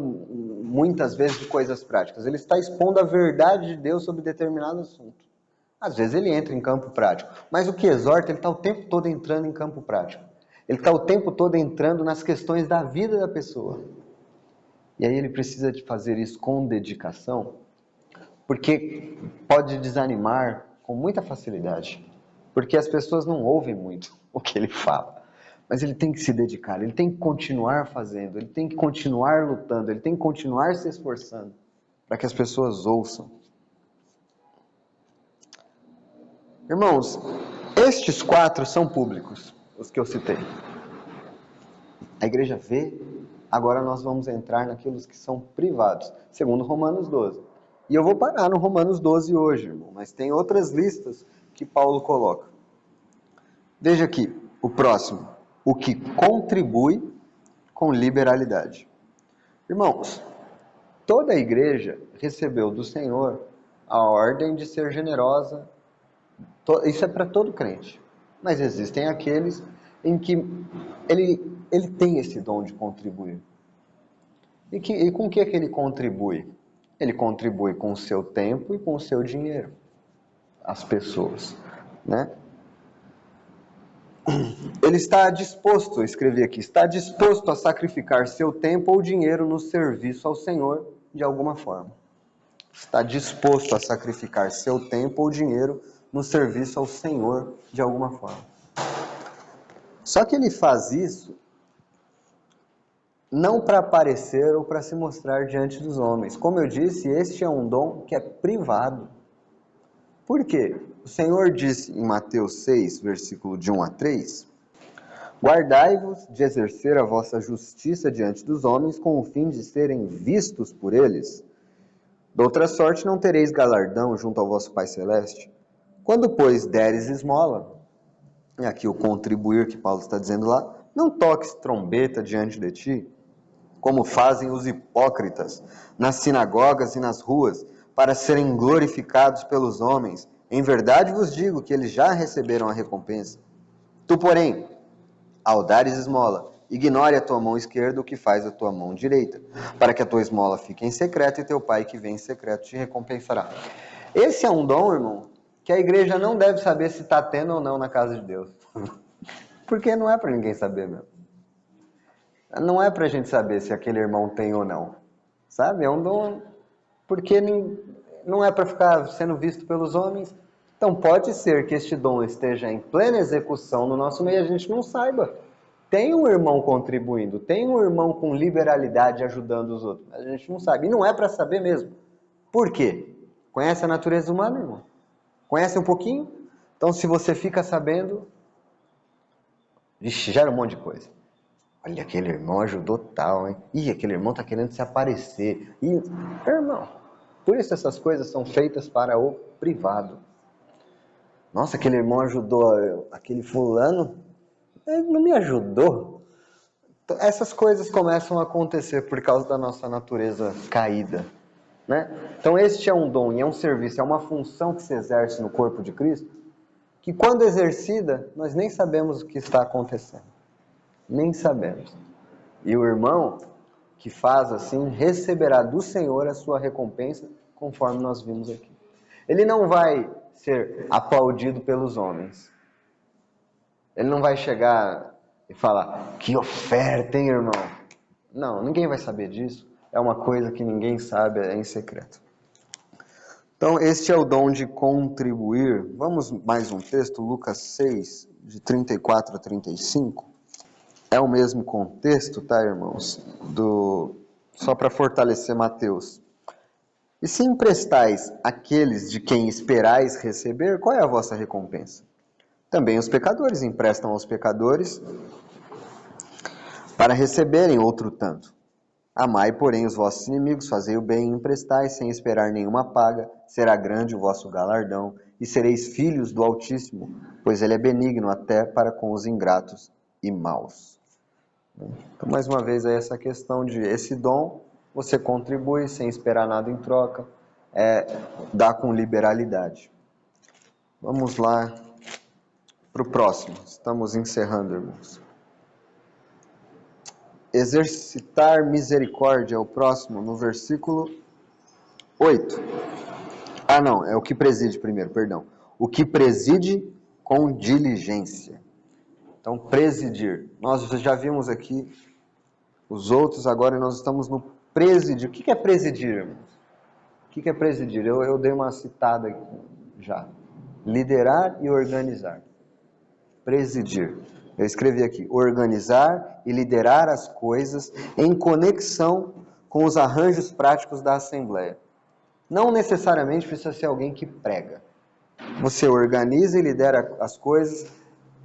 Speaker 1: muitas vezes de coisas práticas, ele está expondo a verdade de Deus sobre determinado assunto. Às vezes ele entra em campo prático, mas o que exorta, ele está o tempo todo entrando em campo prático. Ele está o tempo todo entrando nas questões da vida da pessoa. E aí ele precisa de fazer isso com dedicação, porque pode desanimar com muita facilidade, porque as pessoas não ouvem muito o que ele fala. Mas ele tem que se dedicar, ele tem que continuar fazendo, ele tem que continuar lutando, ele tem que continuar se esforçando para que as pessoas ouçam. Irmãos, estes 4 são públicos, os que eu citei. A igreja vê, agora nós vamos entrar naqueles que são privados, segundo Romanos 12. E eu vou parar no Romanos 12 hoje, irmão, mas tem outras listas que Paulo coloca. Veja aqui, o próximo, o que contribui com liberalidade. Irmãos, toda a igreja recebeu do Senhor a ordem de ser generosa. Isso é para todo crente. Mas existem aqueles em que ele tem esse dom de contribuir. E com o que ele contribui? Ele contribui com o seu tempo e com o seu dinheiro. As pessoas, né? Ele está disposto, eu escrevi aqui, está disposto a sacrificar seu tempo ou dinheiro no serviço ao Senhor de alguma forma. Está disposto a sacrificar seu tempo ou dinheiro no serviço ao Senhor de alguma forma. Só que ele faz isso não para aparecer ou para se mostrar diante dos homens. Como eu disse, este é um dom que é privado. Por quê? O Senhor disse em Mateus 6, versículo de 1 a 3, guardai-vos de exercer a vossa justiça diante dos homens com o fim de serem vistos por eles. De outra sorte não tereis galardão junto ao vosso Pai Celeste. Quando, pois, deres esmola, e aqui o contribuir que Paulo está dizendo lá, não toques trombeta diante de ti, como fazem os hipócritas nas sinagogas e nas ruas, para serem glorificados pelos homens. Em verdade vos digo que eles já receberam a recompensa. Tu, porém, ao dares esmola, ignore a tua mão esquerda o que faz a tua mão direita, para que a tua esmola fique em secreto e teu pai que vem em secreto te recompensará. Esse é um dom, irmão, que a igreja não deve saber se está tendo ou não na casa de Deus. Porque não é para ninguém saber mesmo. Não é para a gente saber se aquele irmão tem ou não. Sabe? É um dom porque não é para ficar sendo visto pelos homens. Então pode ser que este dom esteja em plena execução no nosso meio e a gente não saiba. Tem um irmão contribuindo, tem um irmão com liberalidade ajudando os outros. A gente não sabe. E não é para saber mesmo. Por quê? Conhece a natureza humana, irmão? Conhece um pouquinho? Então se você fica sabendo, gera um monte de coisa. Olha, aquele irmão ajudou tal, hein? Ih, aquele irmão está querendo se aparecer. Ih, irmão, por isso essas coisas são feitas para o privado. Nossa, aquele irmão ajudou aquele fulano, ele não me ajudou. Essas coisas começam a acontecer por causa da nossa natureza caída, né? Então este é um dom e é um serviço, é uma função que se exerce no corpo de Cristo, que quando exercida, nós nem sabemos o que está acontecendo. Nem sabemos. E o irmão que faz assim, receberá do Senhor a sua recompensa, conforme nós vimos aqui. Ele não vai ser aplaudido pelos homens. Ele não vai chegar e falar, que oferta, hein, irmão? Não, ninguém vai saber disso. É uma coisa que ninguém sabe, é em secreto. Então, este é o dom de contribuir. Vamos mais um texto, Lucas 6, de 34 a 35. É o mesmo contexto, tá, irmãos? Só para fortalecer Mateus. E se emprestais àqueles de quem esperais receber, qual é a vossa recompensa? Também os pecadores emprestam aos pecadores para receberem outro tanto. Amai, porém, os vossos inimigos, fazei o bem e emprestai, sem esperar nenhuma paga, será grande o vosso galardão, e sereis filhos do Altíssimo, pois ele é benigno até para com os ingratos e maus. Então, mais uma vez, aí essa questão de esse dom, você contribui sem esperar nada em troca, dá com liberalidade. Vamos lá para o próximo. Estamos encerrando, irmãos. exercitar misericórdia é o próximo, no versículo 8. Ah, não, é o que preside primeiro, perdão. O que preside com diligência. Então, presidir. Nós já vimos aqui os outros, agora nós estamos no presidir. O que é presidir, irmãos? O que é presidir? Eu dei uma citada aqui já. Liderar e organizar. Presidir. Eu escrevi aqui, organizar e liderar as coisas em conexão com os arranjos práticos da Assembleia. Não necessariamente precisa ser alguém que prega. Você organiza e lidera as coisas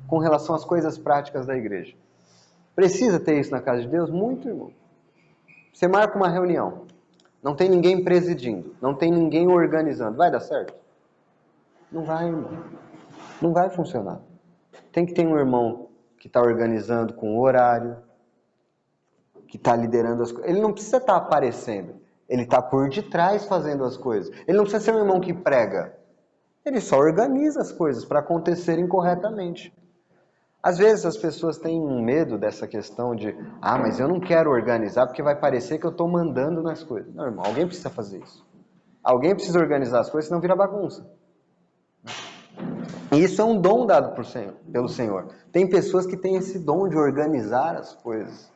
Speaker 1: com relação às coisas práticas da igreja. Precisa ter isso na casa de Deus? Muito, irmão. Você marca uma reunião, não tem ninguém presidindo, não tem ninguém organizando. Vai dar certo? Não vai, irmão. Não vai funcionar. Tem que ter um irmão que está organizando com o horário, que está liderando as coisas. Ele não precisa estar aparecendo. Ele está por detrás fazendo as coisas. Ele não precisa ser um irmão que prega. Ele só organiza as coisas para acontecerem corretamente. Às vezes as pessoas têm um medo dessa questão de mas eu não quero organizar porque vai parecer que eu estou mandando nas coisas. Não, irmão, alguém precisa fazer isso. Alguém precisa organizar as coisas, senão vira bagunça. E isso é um dom dado pelo Senhor. Tem pessoas que têm esse dom de organizar as coisas.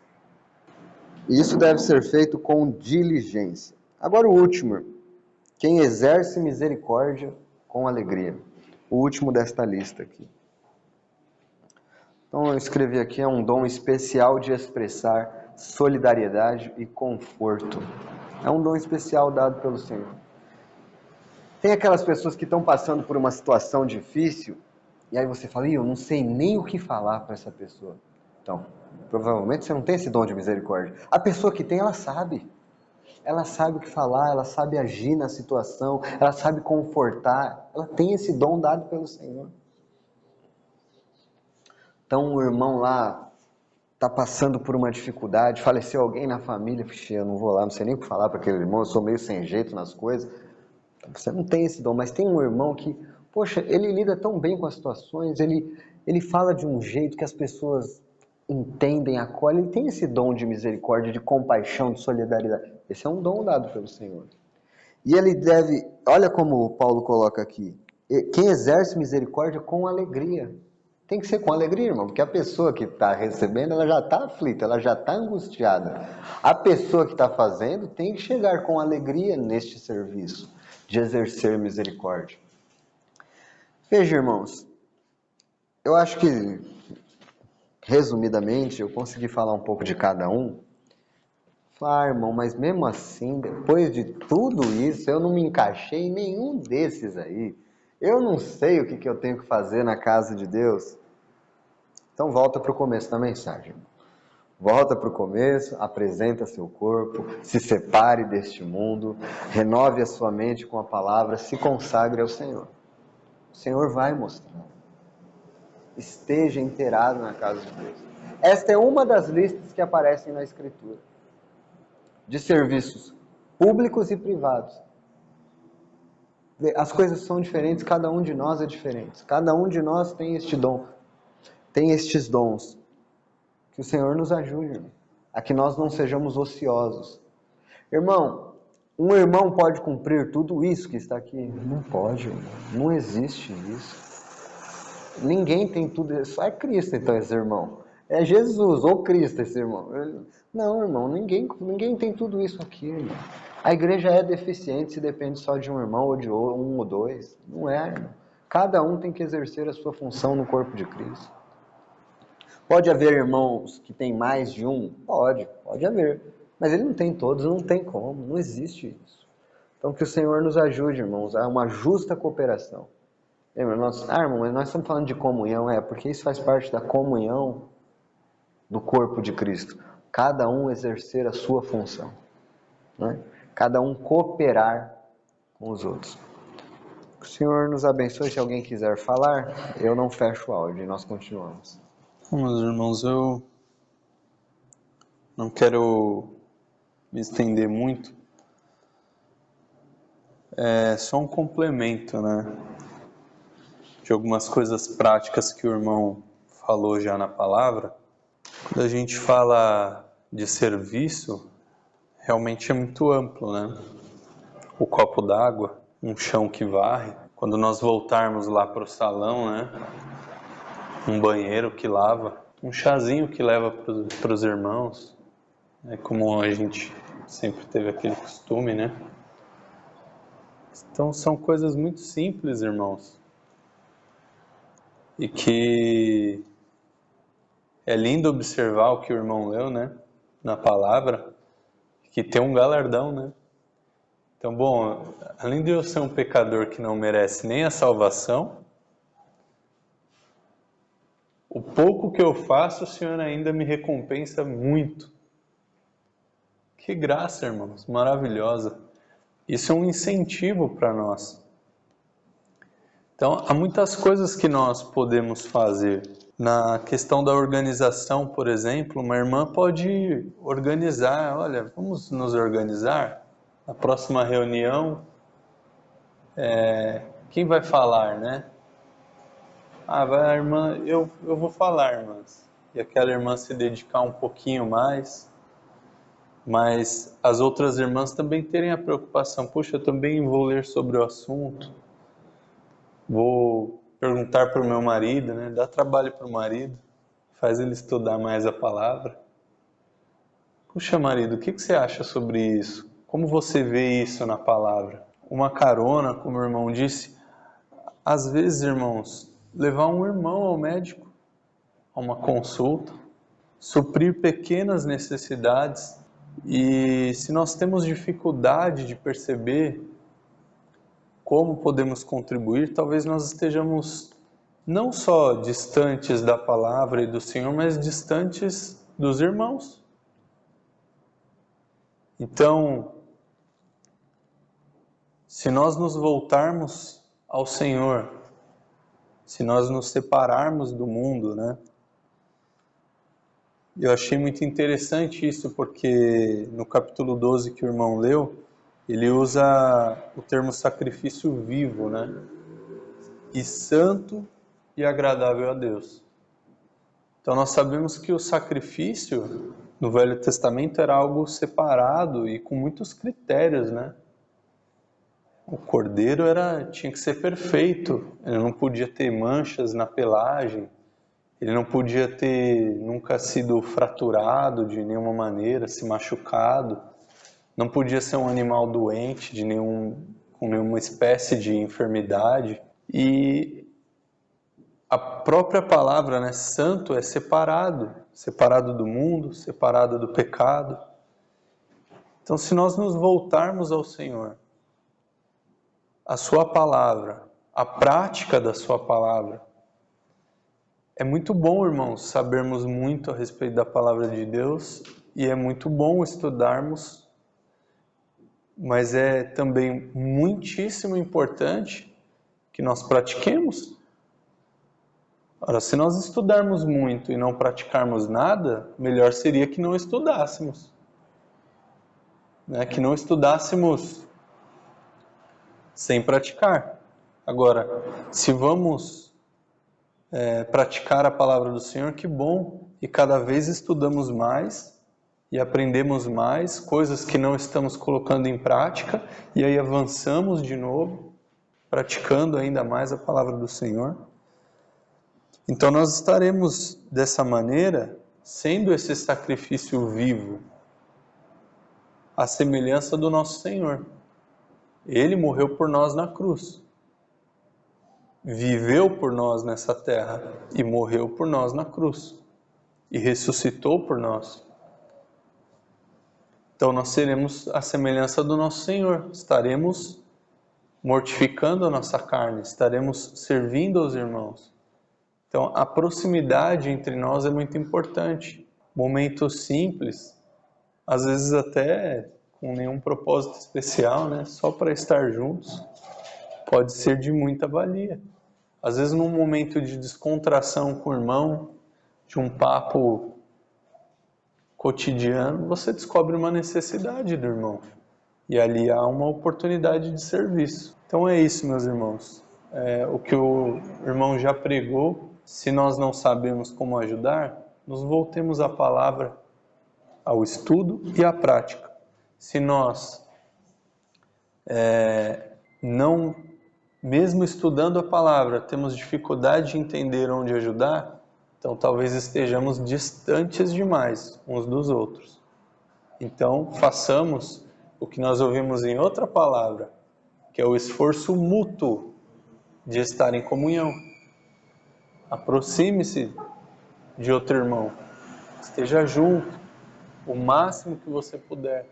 Speaker 1: E isso deve ser feito com diligência. Agora o último. Quem exerce misericórdia com alegria. O último desta lista aqui. Então eu escrevi aqui, é um dom especial de expressar solidariedade e conforto. É um dom especial dado pelo Senhor. Tem aquelas pessoas que estão passando por uma situação difícil, e aí você fala, eu não sei nem o que falar para essa pessoa. Então, provavelmente você não tem esse dom de misericórdia. A pessoa que tem, ela sabe. Ela sabe o que falar, ela sabe agir na situação, ela sabe confortar. Ela tem esse dom dado pelo Senhor. Então, o irmão lá está passando por uma dificuldade, faleceu alguém na família, eu não vou lá, não sei nem o que falar para aquele irmão, eu sou meio sem jeito nas coisas. Você não tem esse dom, mas tem um irmão que, poxa, ele lida tão bem com as situações, ele fala de um jeito que as pessoas entendem, acolhem, ele tem esse dom de misericórdia, de compaixão, de solidariedade. Esse é um dom dado pelo Senhor. E ele deve, olha como Paulo coloca aqui, quem exerce misericórdia com alegria. Tem que ser com alegria, irmão, porque a pessoa que está recebendo, ela já está aflita, ela já está angustiada. A pessoa que está fazendo tem que chegar com alegria neste serviço de exercer misericórdia. Veja, irmãos, eu acho que, resumidamente, eu consegui falar um pouco de cada um. Irmão, mas mesmo assim, depois de tudo isso, eu não me encaixei em nenhum desses aí. Eu não sei o que eu tenho que fazer na casa de Deus. Então volta para o começo da mensagem. Volta para o começo, apresenta seu corpo, se separe deste mundo, renove a sua mente com a palavra, se consagre ao Senhor. O Senhor vai mostrar. Esteja inteirado na casa de Deus. Esta é uma das listas que aparecem na Escritura, de serviços públicos e privados. As coisas são diferentes, cada um de nós é diferente. Cada um de nós tem este dom, tem estes dons. Que o Senhor nos ajude, a que nós não sejamos ociosos. Irmão, um irmão pode cumprir tudo isso que está aqui? Não pode, irmão. Não existe isso. Ninguém tem tudo isso. Só é Cristo, então, esse irmão. É Jesus ou Cristo, esse irmão. Não, irmão, ninguém tem tudo isso aqui, irmão. A igreja é deficiente se depende só de um irmão ou de um ou dois. Não é, irmão. Cada um tem que exercer a sua função no corpo de Cristo. Pode haver irmãos que têm mais de um? Pode haver. Mas ele não tem todos, não tem como, não existe isso. Então que o Senhor nos ajude, irmãos, a uma justa cooperação. Lembra, irmão, mas nós estamos falando de comunhão, porque isso faz parte da comunhão do corpo de Cristo. Cada um exercer a sua função. Né? Cada um cooperar com os outros. Que o Senhor nos abençoe. Se alguém quiser falar, eu não fecho o áudio e nós continuamos.
Speaker 2: Meus irmãos, eu não quero me estender muito. É só um complemento, né? De algumas coisas práticas que o irmão falou já na palavra. Quando a gente fala de serviço realmente é muito amplo, né? O copo d'água, um chão que varre. Quando nós voltarmos lá para o salão, né? Um banheiro que lava, um chazinho que leva para os irmãos, né? Como a gente sempre teve aquele costume, né? Então são coisas muito simples, irmãos, e que é lindo observar o que o irmão leu, né? Na palavra, que tem um galardão, né? Então, bom, além de eu ser um pecador que não merece nem a salvação, o pouco que eu faço, o Senhor ainda me recompensa muito. Que graça, irmãos, maravilhosa. Isso é um incentivo para nós. Então, há muitas coisas que nós podemos fazer. Na questão da organização, por exemplo, uma irmã pode organizar, olha, vamos nos organizar? Na próxima reunião, quem vai falar, né? Ah, vai a irmã, eu vou falar, irmãs. E aquela irmã se dedicar um pouquinho mais, mas as outras irmãs também terem a preocupação, puxa, eu também vou ler sobre o assunto, vou perguntar para o meu marido, né? Dá trabalho para o marido, faz ele estudar mais a palavra. Puxa, marido, o que você acha sobre isso? Como você vê isso na palavra? Uma carona, como o irmão disse, às vezes, irmãos, levar um irmão ao médico, a uma consulta, suprir pequenas necessidades. E se nós temos dificuldade de perceber como podemos contribuir, talvez nós estejamos não só distantes da palavra e do Senhor, mas distantes dos irmãos. Então, se nós nos voltarmos ao Senhor, se nós nos separarmos do mundo, né? Eu achei muito interessante isso, porque no capítulo 12 que o irmão leu, ele usa o termo sacrifício vivo, né? E santo e agradável a Deus. Então nós sabemos que o sacrifício no Velho Testamento era algo separado e com muitos critérios, né? O cordeiro tinha que ser perfeito, ele não podia ter manchas na pelagem, ele não podia ter nunca sido fraturado de nenhuma maneira, se machucado, não podia ser um animal doente com nenhuma espécie de enfermidade. E a própria palavra, né, santo, é separado do mundo, separado do pecado. Então, se nós nos voltarmos ao Senhor, a sua palavra, a prática da sua palavra, é muito bom, irmãos, sabermos muito a respeito da palavra de Deus e é muito bom estudarmos, mas é também muitíssimo importante que nós pratiquemos. Ora, se nós estudarmos muito e não praticarmos nada, melhor seria que não estudássemos. Né? Que não estudássemos sem praticar. Agora, se vamos praticar a palavra do Senhor, que bom! E cada vez estudamos mais e aprendemos mais coisas que não estamos colocando em prática, e aí avançamos de novo, praticando ainda mais a palavra do Senhor. Então nós estaremos dessa maneira, sendo esse sacrifício vivo, à semelhança do nosso Senhor. Ele morreu por nós na cruz, viveu por nós nessa terra e morreu por nós na cruz, e ressuscitou por nós. Então nós seremos a semelhança do nosso Senhor, estaremos mortificando a nossa carne, estaremos servindo aos irmãos. Então a proximidade entre nós é muito importante. Momentos simples, às vezes até com nenhum propósito especial, né? Só para estar juntos, pode ser de muita valia. Às vezes num momento de descontração com o irmão, de um papo cotidiano, você descobre uma necessidade do irmão. E ali há uma oportunidade de serviço. Então é isso, meus irmãos. O que o irmão já pregou, se nós não sabemos como ajudar, nos voltemos à palavra ao estudo e à prática. Se nós não, mesmo estudando a palavra, temos dificuldade de entender onde ajudar, então talvez estejamos distantes demais uns dos outros. Então façamos o que nós ouvimos em outra palavra, que é o esforço mútuo de estar em comunhão. Aproxime-se de outro irmão, esteja junto o máximo que você puder.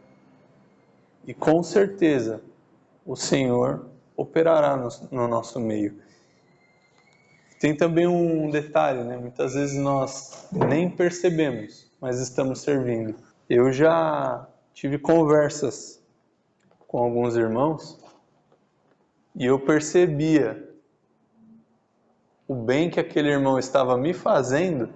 Speaker 2: E com certeza o Senhor operará no nosso meio. Tem também um detalhe, né? Muitas vezes nós nem percebemos, mas estamos servindo. Eu já tive conversas com alguns irmãos e eu percebia o bem que aquele irmão estava me fazendo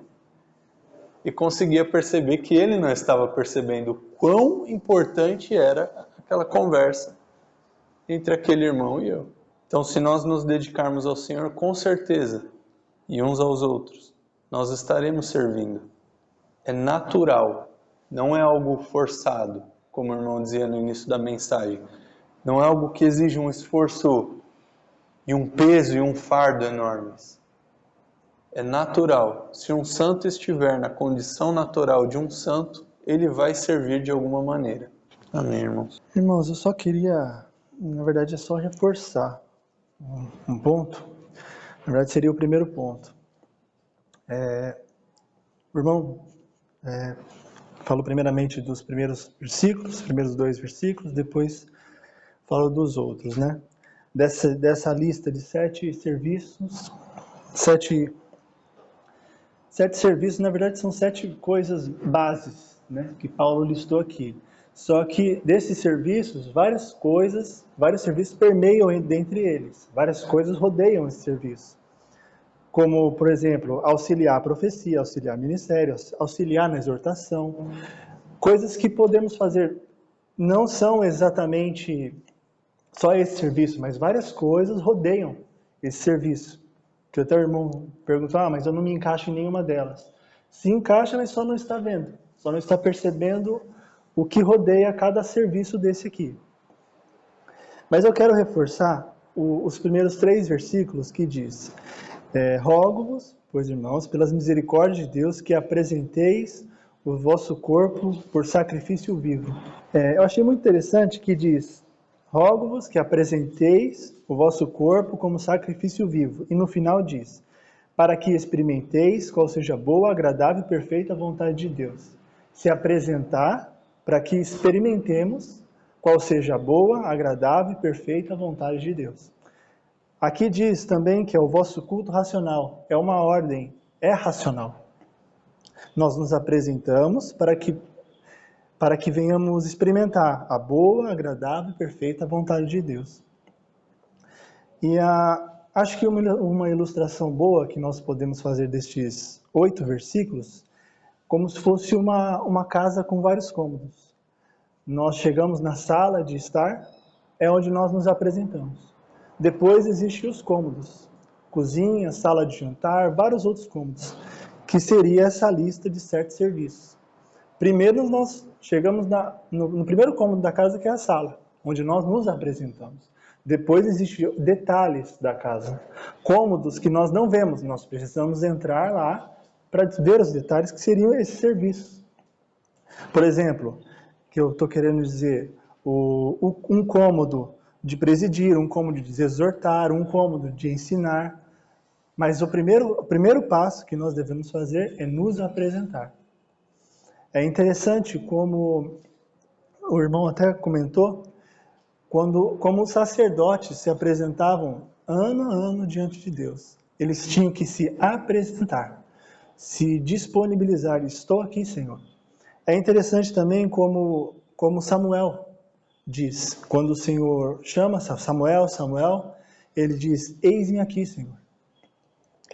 Speaker 2: e conseguia perceber que ele não estava percebendo o quão importante era aquela conversa entre aquele irmão e eu. Então, se nós nos dedicarmos ao Senhor, com certeza, e uns aos outros, nós estaremos servindo. É natural, não é algo forçado, como o irmão dizia no início da mensagem. Não é algo que exige um esforço e um peso e um fardo enormes. É natural. Se um santo estiver na condição natural de um santo, ele vai servir de alguma maneira. Amém, irmãos?
Speaker 3: Irmãos, eu só queria, na verdade, é só reforçar um ponto. Na verdade, seria o primeiro ponto. O irmão falou primeiramente dos primeiros versículos, primeiros 2 versículos, depois falou dos outros, né? Dessa lista de 7 serviços, 7 serviços, na verdade, são 7 coisas bases, né, que Paulo listou aqui. Só que desses serviços, vários serviços permeiam dentre eles, várias coisas rodeiam esse serviço. Como, por exemplo, auxiliar a profecia, auxiliar ministério, auxiliar na exortação. Coisas que podemos fazer, não são exatamente só esse serviço, mas várias coisas rodeiam esse serviço. Que até o irmão perguntou, mas eu não me encaixo em nenhuma delas. Se encaixa, mas só não está vendo, só não está percebendo o que rodeia cada serviço desse aqui. Mas eu quero reforçar os primeiros 3 versículos que diz: rogo-vos, pois irmãos, pelas misericórdias de Deus, que apresenteis o vosso corpo por sacrifício vivo. Eu achei muito interessante que diz: rogo-vos que apresenteis o vosso corpo como sacrifício vivo. E no final diz: para que experimenteis qual seja boa, agradável e perfeita vontade de Deus. Se apresentar para que experimentemos qual seja a boa, agradável e perfeita vontade de Deus. Aqui diz também que é o vosso culto racional. É uma ordem, é racional. Nós nos apresentamos para que venhamos experimentar a boa, agradável e perfeita vontade de Deus. E acho que uma ilustração boa que nós podemos fazer destes 8 versículos, como se fosse uma casa com vários cômodos. Nós chegamos na sala de estar, é onde nós nos apresentamos. Depois existem os cômodos, cozinha, sala de jantar, vários outros cômodos, que seria essa lista de 7 serviços. Primeiro nós chegamos no primeiro cômodo da casa, que é a sala, onde nós nos apresentamos. Depois existem detalhes da casa, cômodos que nós não vemos, nós precisamos entrar lá para ver os detalhes que seriam esses serviços. Por exemplo, que eu estou querendo dizer, um cômodo de presidir, um cômodo de exortar, um cômodo de ensinar. Mas o primeiro passo que nós devemos fazer é nos apresentar. É interessante como o irmão até comentou, como os sacerdotes se apresentavam ano a ano diante de Deus. Eles tinham que se apresentar, se disponibilizar. Estou aqui, Senhor. É interessante também como Samuel diz, quando o Senhor chama Samuel, ele diz: eis-me aqui, Senhor.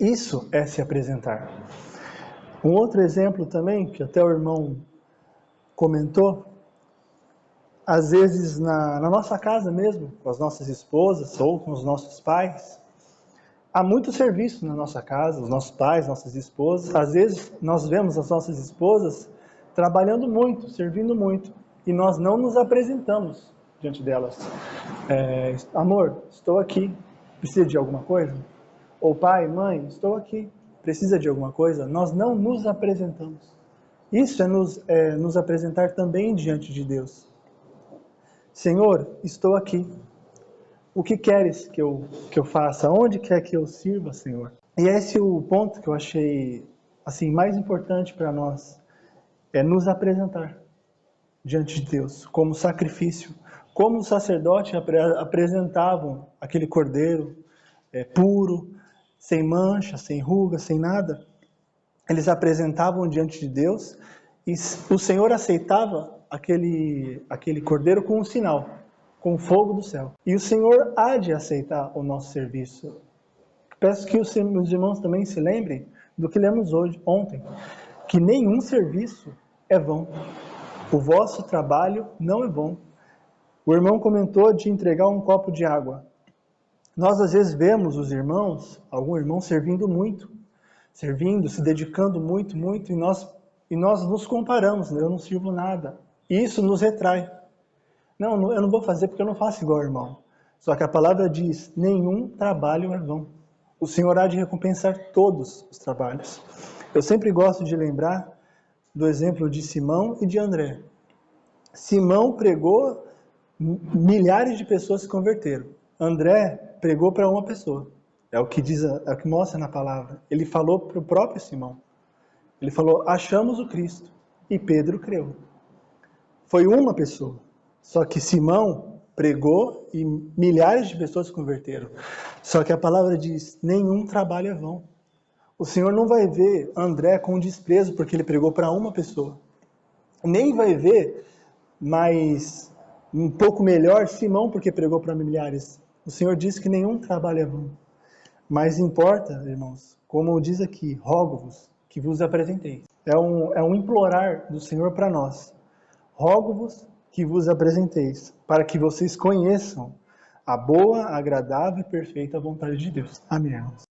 Speaker 3: Isso é se apresentar. Um outro exemplo também, que até o irmão comentou, às vezes na nossa casa mesmo, com as nossas esposas ou com os nossos pais, há muito serviço na nossa casa, os nossos pais, nossas esposas. Às vezes nós vemos as nossas esposas trabalhando muito, servindo muito, e nós não nos apresentamos diante delas. Amor, estou aqui, precisa de alguma coisa? Ou pai, mãe, estou aqui, precisa de alguma coisa? Nós não nos apresentamos. Isso é nos apresentar também diante de Deus. Senhor, estou aqui. O que queres que eu faça? Onde quer que eu sirva, Senhor? E esse é o ponto que eu achei assim, mais importante para nós. É nos apresentar diante de Deus como sacrifício. Como os sacerdotes apresentavam aquele cordeiro puro, sem mancha, sem ruga, sem nada. Eles apresentavam diante de Deus e o Senhor aceitava aquele cordeiro com um sinal, com o fogo do céu. E o Senhor há de aceitar o nosso serviço. Peço que os irmãos também se lembrem do que lemos ontem, que nenhum serviço é vão. O vosso trabalho não é vão. O irmão comentou de entregar um copo de água. Nós às vezes vemos os irmãos, algum irmão servindo muito, se dedicando muito, muito, e nós nos comparamos, né? Eu não sirvo nada. E isso nos retrai. Não, eu não vou fazer porque eu não faço igual ao irmão. Só que a palavra diz, nenhum trabalho é vão. O Senhor há de recompensar todos os trabalhos. Eu sempre gosto de lembrar do exemplo de Simão e de André. Simão pregou, milhares de pessoas se converteram. André pregou para uma pessoa. É o que mostra na palavra. Ele falou para o próprio Simão. Ele falou, achamos o Cristo. E Pedro creu. Foi uma pessoa. Só que Simão pregou e milhares de pessoas se converteram. Só que a palavra diz, nenhum trabalho é vão. O Senhor não vai ver André com desprezo porque ele pregou para uma pessoa. Nem vai ver mais um pouco melhor Simão porque pregou para milhares. O Senhor diz que nenhum trabalho é vão. Mas importa, irmãos, como diz aqui, rogo-vos que vos apresenteis. É um implorar do Senhor para nós. Rogo-vos que vos apresenteis, para que vocês conheçam a boa, agradável e perfeita vontade de Deus. Amém, irmãos.